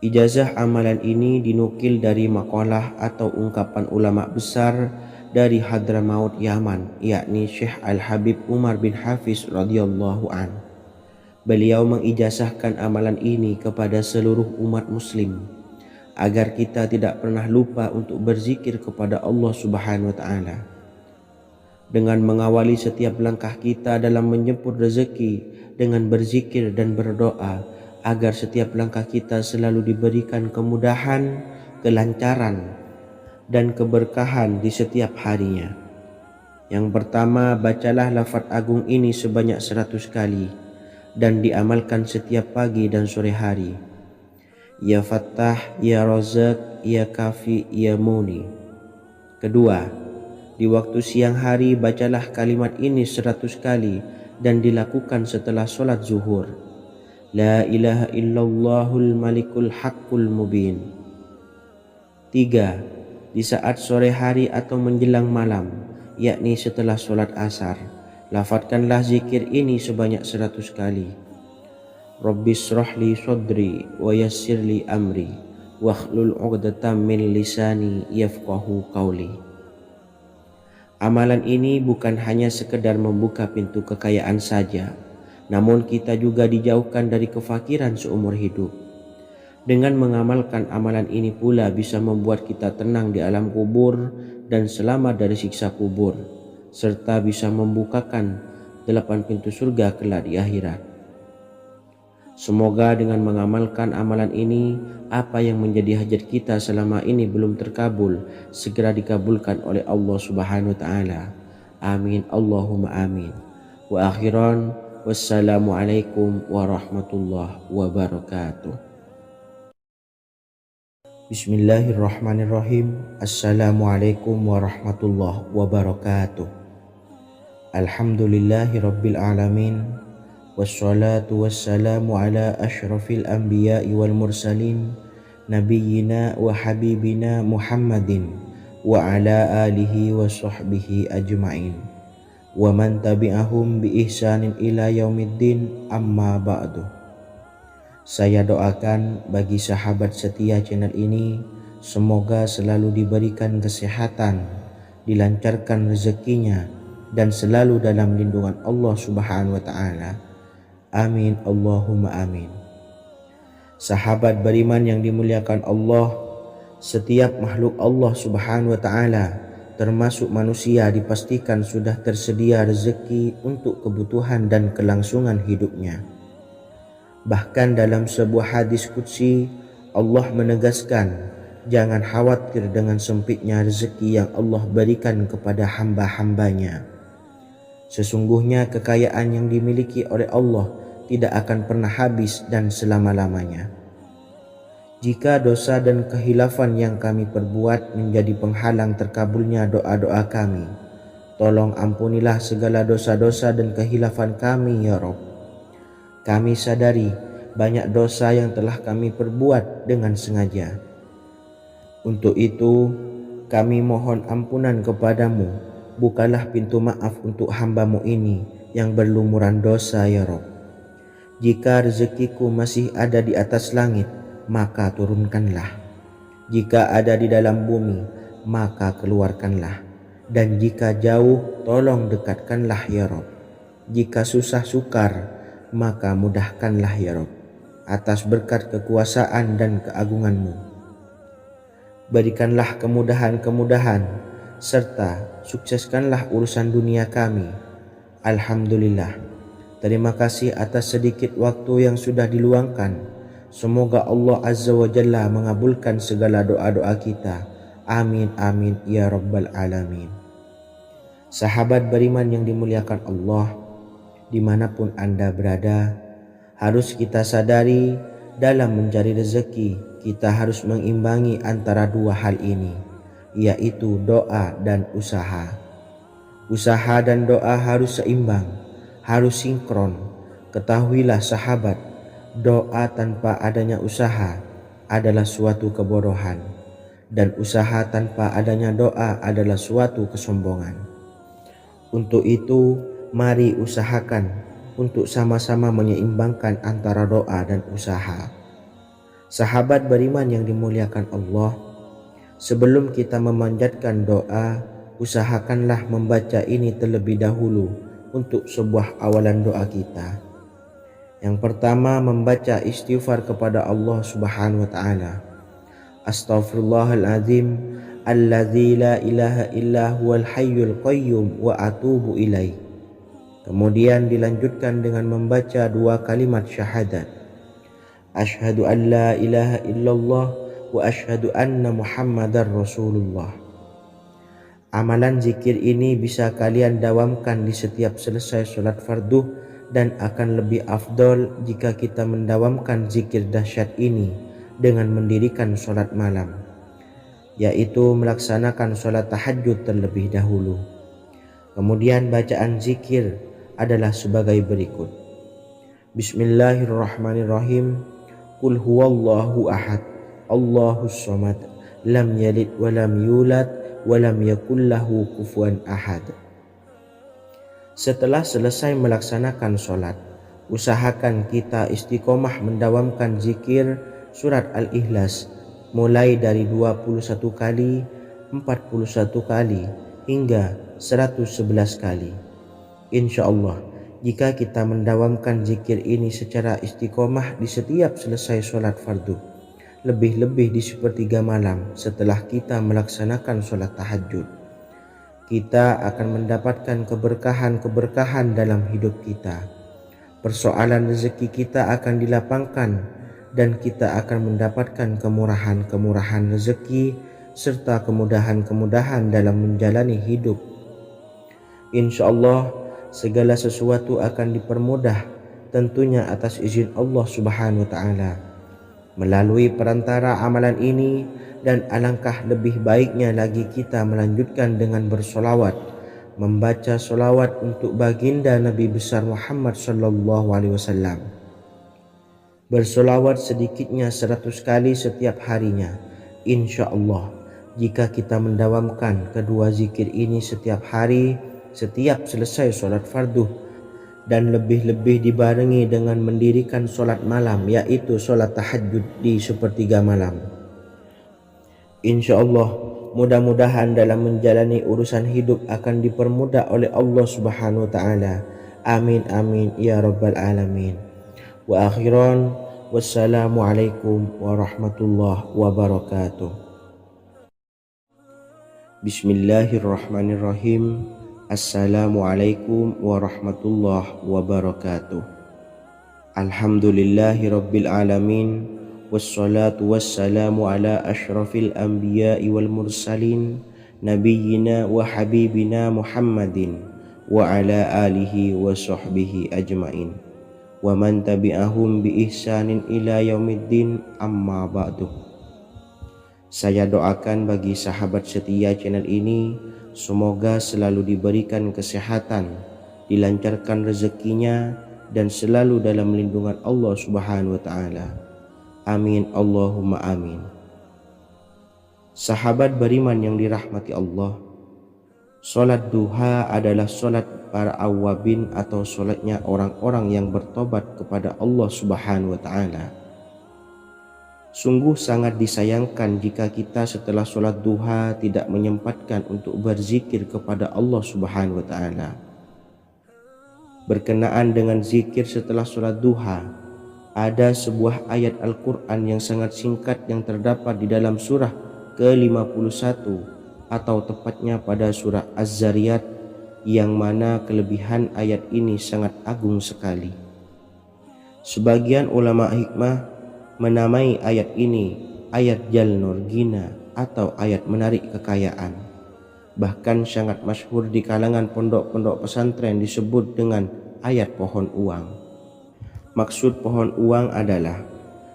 S1: Ijazah amalan ini dinukil dari makalah atau ungkapan ulama besar dari Hadramaut Yaman, yakni Syekh Al-Habib Umar bin Hafiz radhiyallahu an. Beliau mengijazahkan amalan ini kepada seluruh umat muslim agar kita tidak pernah lupa untuk berzikir kepada Allah Subhanahu wa Ta'ala. Dengan mengawali setiap langkah kita dalam menjemput rezeki dengan berzikir dan berdoa agar setiap langkah kita selalu diberikan kemudahan, kelancaran, dan keberkahan di setiap harinya. Yang pertama, bacalah lafaz agung ini sebanyak 100 kali dan diamalkan setiap pagi dan sore hari. Ya Fattah, Ya Razak, Ya Kafi, Ya Muni. Kedua, di waktu siang hari bacalah kalimat ini 100 kali dan dilakukan setelah sholat zuhur. La ilaha illallahul malikul haqqul mubin. 3. Di saat sore hari atau menjelang malam, yakni setelah sholat asar, lafadzkanlah zikir ini sebanyak 100 kali. Rabbis shrahli sodri wa yassirli amri wakhlul 'uqdatam min lisani yafqahu qawli. Amalan ini bukan hanya sekedar membuka pintu kekayaan saja, namun kita juga dijauhkan dari kefakiran seumur hidup. Dengan mengamalkan amalan ini pula bisa membuat kita tenang di alam kubur dan selamat dari siksa kubur, serta bisa membukakan 8 pintu surga kelak di akhirat. Semoga dengan mengamalkan amalan ini, apa yang menjadi hajat kita selama ini belum terkabul, segera dikabulkan oleh Allah Subhanahu wa Ta'ala. Amin, Allahumma amin. Wa akhiran, wassalamualaikum warahmatullahi wabarakatuh. Bismillahirrahmanirrahim. Assalamualaikum warahmatullahi wabarakatuh. Alhamdulillahi rabbil alamin. Wassalatu wassalamu ala ashrafil anbiya'i wal mursalin nabiyyina wa habibina Muhammadin wa ala alihi wa sahbihi ajma'in wa man tabi'ahum bi ihsanin ila yaumiddin, amma ba'du. Saya doakan bagi sahabat setia channel ini, semoga selalu diberikan kesehatan, dilancarkan rezekinya, dan selalu dalam lindungan Allah Subhanahu wa Ta'ala. Amin, Allahumma amin. Sahabat beriman yang dimuliakan Allah, setiap makhluk Allah Subhanahu wa Ta'ala termasuk manusia dipastikan sudah tersedia rezeki untuk kebutuhan dan kelangsungan hidupnya. Bahkan dalam sebuah hadis qudsi, Allah menegaskan, jangan khawatir dengan sempitnya rezeki yang Allah berikan kepada hamba-hambanya. Sesungguhnya kekayaan yang dimiliki oleh Allah tidak akan pernah habis dan selama-lamanya. Jika dosa dan kehilafan yang kami perbuat menjadi penghalang terkabulnya doa-doa kami, tolong ampunilah segala dosa-dosa dan kehilafan kami ya Rabb. Kami sadari banyak dosa yang telah kami perbuat dengan sengaja. Untuk itu kami mohon ampunan kepadamu. Bukalah pintu maaf untuk hamba-Mu ini yang berlumuran dosa ya Rabb. Jika rezekiku masih ada di atas langit, maka turunkanlah. Jika ada di dalam bumi, maka keluarkanlah. Dan jika jauh, tolong dekatkanlah ya Rabb. Jika susah sukar, maka mudahkanlah ya Rabb, atas berkat kekuasaan dan keagungan-Mu. Berikanlah kemudahan-kemudahan, serta sukseskanlah urusan dunia kami. Alhamdulillah. Terima kasih atas sedikit waktu yang sudah diluangkan. Semoga Allah Azza wa Jalla mengabulkan segala doa-doa kita. Amin amin ya rabbal alamin. Sahabat beriman yang dimuliakan Allah, dimanapun Anda berada, harus kita sadari dalam mencari rezeki kita harus mengimbangi antara dua hal ini, yaitu doa dan usaha. Usaha dan doa harus seimbang, harus sinkron. Ketahuilah sahabat, doa tanpa adanya usaha adalah suatu kebodohan, dan usaha tanpa adanya doa adalah suatu kesombongan. Untuk itu, mari usahakan untuk sama-sama menyeimbangkan antara doa dan usaha. Sahabat beriman yang dimuliakan Allah, sebelum kita memanjatkan doa, usahakanlah membaca ini terlebih dahulu untuk sebuah awalan doa kita. Yang pertama, membaca istighfar kepada Allah Subhanahu wa taala. Astaghfirullahaladzim alladzi la ilaha illa huwal hayyul qayyum wa atubu ilaih. Kemudian dilanjutkan dengan membaca dua kalimat syahadat. Asyhadu an la ilaha illallah wa asyhadu anna Muhammadar Rasulullah. Amalan zikir ini bisa kalian dawamkan di setiap selesai sholat fardu, dan akan lebih afdol jika kita mendawamkan zikir dahsyat ini dengan mendirikan sholat malam, yaitu melaksanakan sholat tahajud terlebih dahulu. Kemudian bacaan zikir adalah sebagai berikut. Bismillahirrahmanirrahim. Qul huwallahu ahad, Allahus samad, lam yalid wa lam yulad wa lam yakul lahu kufuwan ahad. Setelah selesai melaksanakan sholat, usahakan kita istiqomah mendawamkan zikir surat Al-Ikhlas mulai dari 21 kali, 41 kali, hingga 111 kali. Insya Allah, jika kita mendawamkan zikir ini secara istiqomah di setiap selesai sholat fardu, lebih-lebih di sepertiga malam setelah kita melaksanakan sholat tahajud, kita akan mendapatkan keberkahan-keberkahan dalam hidup kita. Persoalan rezeki kita akan dilapangkan, dan kita akan mendapatkan kemurahan-kemurahan rezeki serta kemudahan-kemudahan dalam menjalani hidup. Insya Allah, segala sesuatu akan dipermudah, tentunya atas izin Allah Subhanahu wa taala. Melalui perantara amalan ini, dan alangkah lebih baiknya lagi kita melanjutkan dengan bersolawat, membaca solawat untuk baginda Nabi besar Muhammad sallallahu alaihi wasallam. Bersolawat sedikitnya 100 kali setiap harinya. Insya Allah, jika kita mendawamkan kedua zikir ini setiap hari, setiap selesai sholat fardu, dan lebih-lebih dibarengi dengan mendirikan sholat malam, yaitu sholat tahajud di sepertiga malam, insya Allah, mudah-mudahan dalam menjalani urusan hidup akan dipermudah oleh Allah Subhanahu wa taala. Amin amin ya rabbal alamin. Wa akhiran, wassalamualaikum warahmatullahi wabarakatuh. Bismillahirrahmanirrahim. Assalamualaikum warahmatullahi wabarakatuh. Alhamdulillahi rabbil alamin. Wassalatu wassalamu ala ashrafil anbiya'i wal mursalin, nabiyyina wa habibina Muhammadin wa ala alihi wa sahbihi ajmain, wa man tabi'ahum bi ihsanin ila yaumiddin, amma ba'du. Saya doakan bagi sahabat setia channel ini, semoga selalu diberikan kesehatan, dilancarkan rezekinya, dan selalu dalam lindungan Allah Subhanahu wa taala. Amin Allahumma amin. Sahabat beriman yang dirahmati Allah, sholat duha adalah sholat para awabin atau sholatnya orang-orang yang bertobat kepada Allah Subhanahu wa ta'ala. Sungguh sangat disayangkan jika kita setelah sholat duha tidak menyempatkan untuk berzikir kepada Allah Subhanahu wa ta'ala. Berkenaan dengan zikir setelah sholat duha, ada sebuah ayat Al-Quran yang sangat singkat yang terdapat di dalam surah ke-51, atau tepatnya pada surah Az-Zariyat, yang mana kelebihan ayat ini sangat agung sekali. Sebagian ulama hikmah menamai ayat ini ayat Jalnur Gina atau ayat menarik kekayaan. Bahkan sangat masyhur di kalangan pondok-pondok pesantren disebut dengan ayat pohon uang. Maksud pohon uang adalah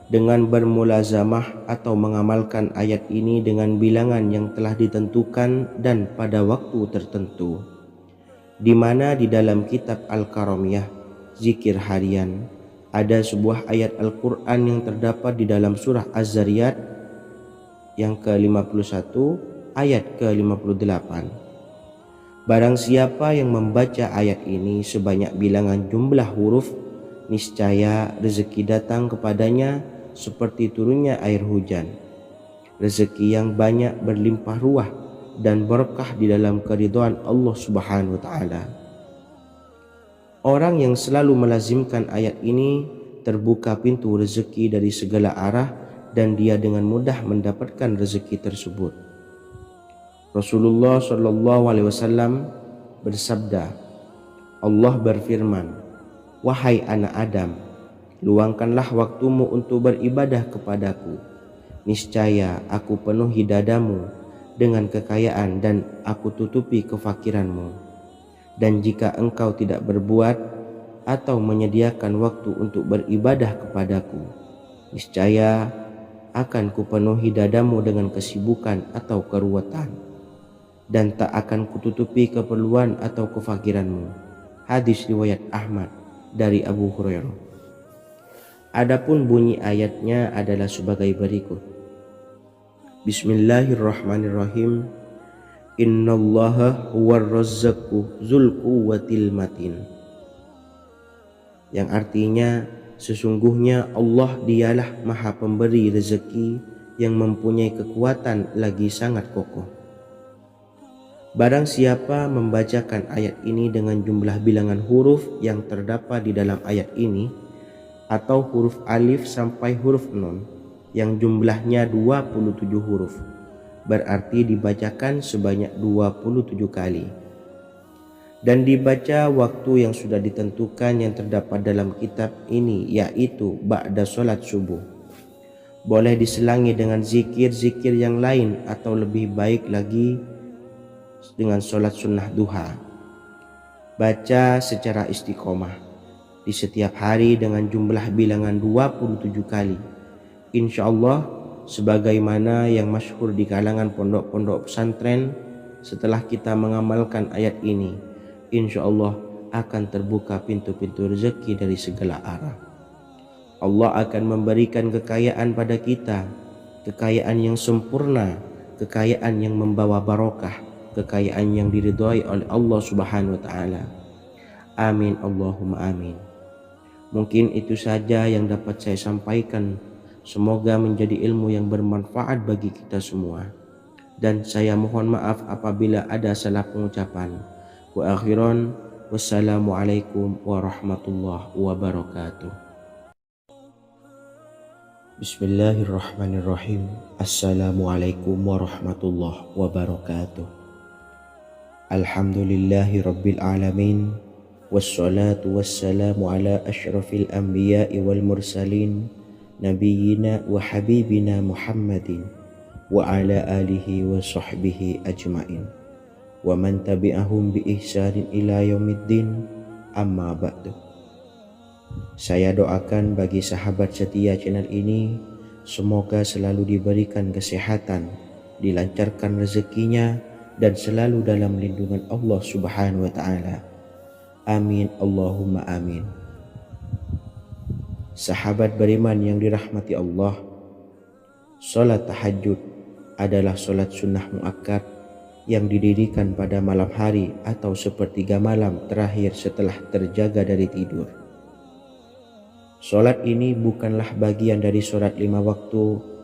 S1: dengan bermulazamah atau mengamalkan ayat ini dengan bilangan yang telah ditentukan dan pada waktu tertentu, di mana di dalam kitab Al-Karamiyah Zikir Harian ada sebuah ayat Al-Quran yang terdapat di dalam surah Az-Zariyat yang ke-51 ayat ke-58. Barang siapa yang membaca ayat ini sebanyak bilangan jumlah huruf, niscaya rezeki datang kepadanya seperti turunnya air hujan, rezeki yang banyak berlimpah ruah dan berkah di dalam keridhaan Allah Subhanahu wa taala. Orang yang selalu melazimkan ayat ini terbuka pintu rezeki dari segala arah dan dia dengan mudah mendapatkan rezeki tersebut. Rasulullah Shallallahu Alaihi Wasallam bersabda, Allah berfirman, wahai anak Adam, luangkanlah waktumu untuk beribadah kepadaku. Niscaya aku penuhi dadamu dengan kekayaan dan aku tutupi kefakiranmu. Dan jika engkau tidak berbuat atau menyediakan waktu untuk beribadah kepadaku, niscaya akan kupenuhi dadamu dengan kesibukan atau keruwetan, dan tak akan kututupi keperluan atau kefakiranmu. Hadis riwayat Ahmad dari Abu Hurairah. Adapun bunyi ayatnya adalah sebagai berikut. Bismillahirrahmanirrahim. Innallaha huwar razzaqu dzul quwwatil matin. Yang artinya, sesungguhnya Allah dialah maha pemberi rezeki yang mempunyai kekuatan lagi sangat kokoh. Barang siapa membacakan ayat ini dengan jumlah bilangan huruf yang terdapat di dalam ayat ini, atau huruf alif sampai huruf nun yang jumlahnya 27 huruf, berarti dibacakan sebanyak 27 kali, dan dibaca waktu yang sudah ditentukan yang terdapat dalam kitab ini, yaitu ba'da sholat subuh. Boleh diselangi dengan zikir-zikir yang lain atau lebih baik lagi dengan sholat sunnah duha. Baca secara istiqomah di setiap hari dengan jumlah bilangan 27 kali. Insya Allah, sebagaimana yang masyhur di kalangan pondok-pondok pesantren, setelah kita mengamalkan ayat ini, insya Allah akan terbuka pintu-pintu rezeki dari segala arah. Allah akan memberikan kekayaan pada kita, kekayaan yang sempurna, kekayaan yang membawa barokah, kekayaan yang diridhai oleh Allah Subhanahu wa taala. Amin Allahumma amin. Mungkin itu saja yang dapat saya sampaikan. Semoga menjadi ilmu yang bermanfaat bagi kita semua. Dan saya mohon maaf apabila ada salah pengucapan. Wa akhiran, wassalamualaikum warahmatullahi wabarakatuh. Bismillahirrahmanirrahim. Assalamualaikum warahmatullahi wabarakatuh. Alhamdulillahi rabbil alamin. Wassalatu wassalamu ala asyrafil anbiya'i wal mursalin, Nabiyyina wa habibina Muhammadin wa ala alihi wa sahbihi ajma'in wa man tabi'ahum bi ihsanin ila yaumiddin, amma ba'du. Saya doakan bagi sahabat setia channel ini, semoga selalu diberikan kesehatan, dilancarkan rezekinya, dan selalu dalam lindungan Allah Subhanahu wa ta'ala. Amin Allahumma amin. Sahabat beriman yang dirahmati Allah, sholat tahajud adalah sholat sunnah muakkad yang didirikan pada malam hari atau sepertiga malam terakhir setelah terjaga dari tidur. Sholat ini bukanlah bagian dari sholat 5 waktu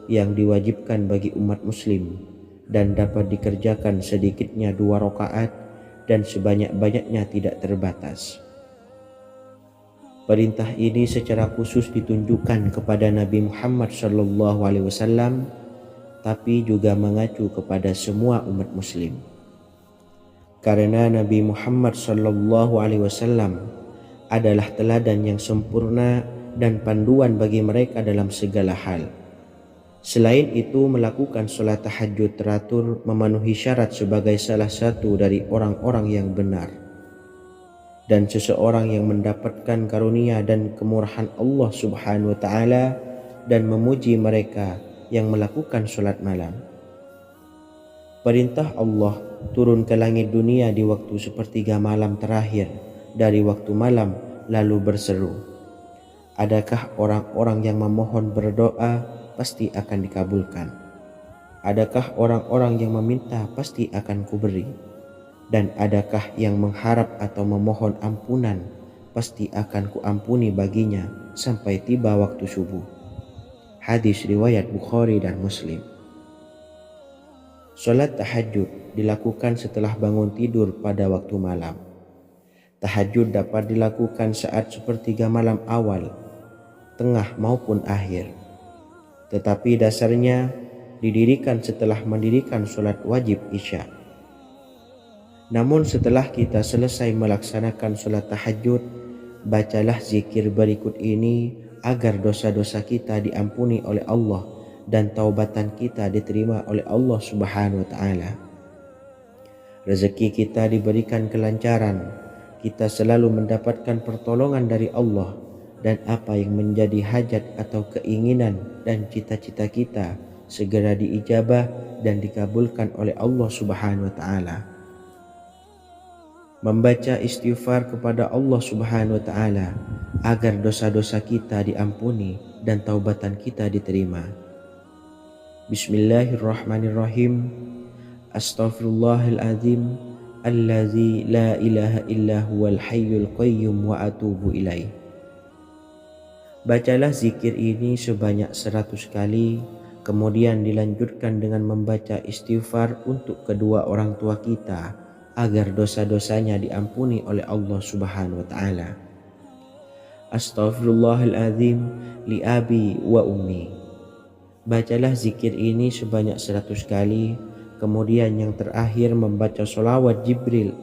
S1: yang diwajibkan bagi umat muslim dan dapat dikerjakan sedikitnya 2 rakaat dan sebanyak-banyaknya tidak terbatas. Perintah ini secara khusus ditunjukkan kepada Nabi Muhammad SAW, tapi juga mengacu kepada semua umat muslim. Karena Nabi Muhammad SAW adalah teladan yang sempurna dan panduan bagi mereka dalam segala hal. Selain itu, melakukan sholat tahajud teratur memenuhi syarat sebagai salah satu dari orang-orang yang benar. Dan seseorang yang mendapatkan karunia dan kemurahan Allah Subhanahu wa ta'ala dan memuji mereka yang melakukan sholat malam. Perintah Allah turun ke langit dunia di waktu sepertiga malam terakhir dari waktu malam, lalu berseru, adakah orang-orang yang memohon berdoa pasti akan dikabulkan? Adakah orang-orang yang meminta pasti akan kuberi? Dan adakah yang mengharap atau memohon ampunan pasti akan kuampuni baginya sampai tiba waktu subuh. Hadis riwayat Bukhari dan Muslim. Salat tahajud dilakukan setelah bangun tidur pada waktu malam. Tahajud dapat dilakukan saat sepertiga malam awal, tengah maupun akhir. Tetapi dasarnya didirikan setelah mendirikan salat wajib Isya. Namun setelah kita selesai melaksanakan salat tahajud, bacalah zikir berikut ini agar dosa-dosa kita diampuni oleh Allah dan taubatan kita diterima oleh Allah Subhanahu wa taala. Rezeki kita diberikan kelancaran, kita selalu mendapatkan pertolongan dari Allah, dan apa yang menjadi hajat atau keinginan dan cita-cita kita segera diijabah dan dikabulkan oleh Allah Subhanahu wa taala. Membaca istighfar kepada Allah Subhanahu wa taala agar dosa-dosa kita diampuni dan taubatan kita diterima. Bismillahirrahmanirrahim. Astaghfirullahaladzim allazi la ilaha illa huwal hayyul qayyum wa atubu ilaih. Bacalah zikir ini sebanyak 100 kali, kemudian dilanjutkan dengan membaca istighfar untuk kedua orang tua kita agar dosa-dosanya diampuni oleh Allah Subhanahu wa taala. Astaghfirullahaladzim li abi wa ummi. Bacalah zikir ini sebanyak 100 kali, kemudian yang terakhir membaca sholawat Jibril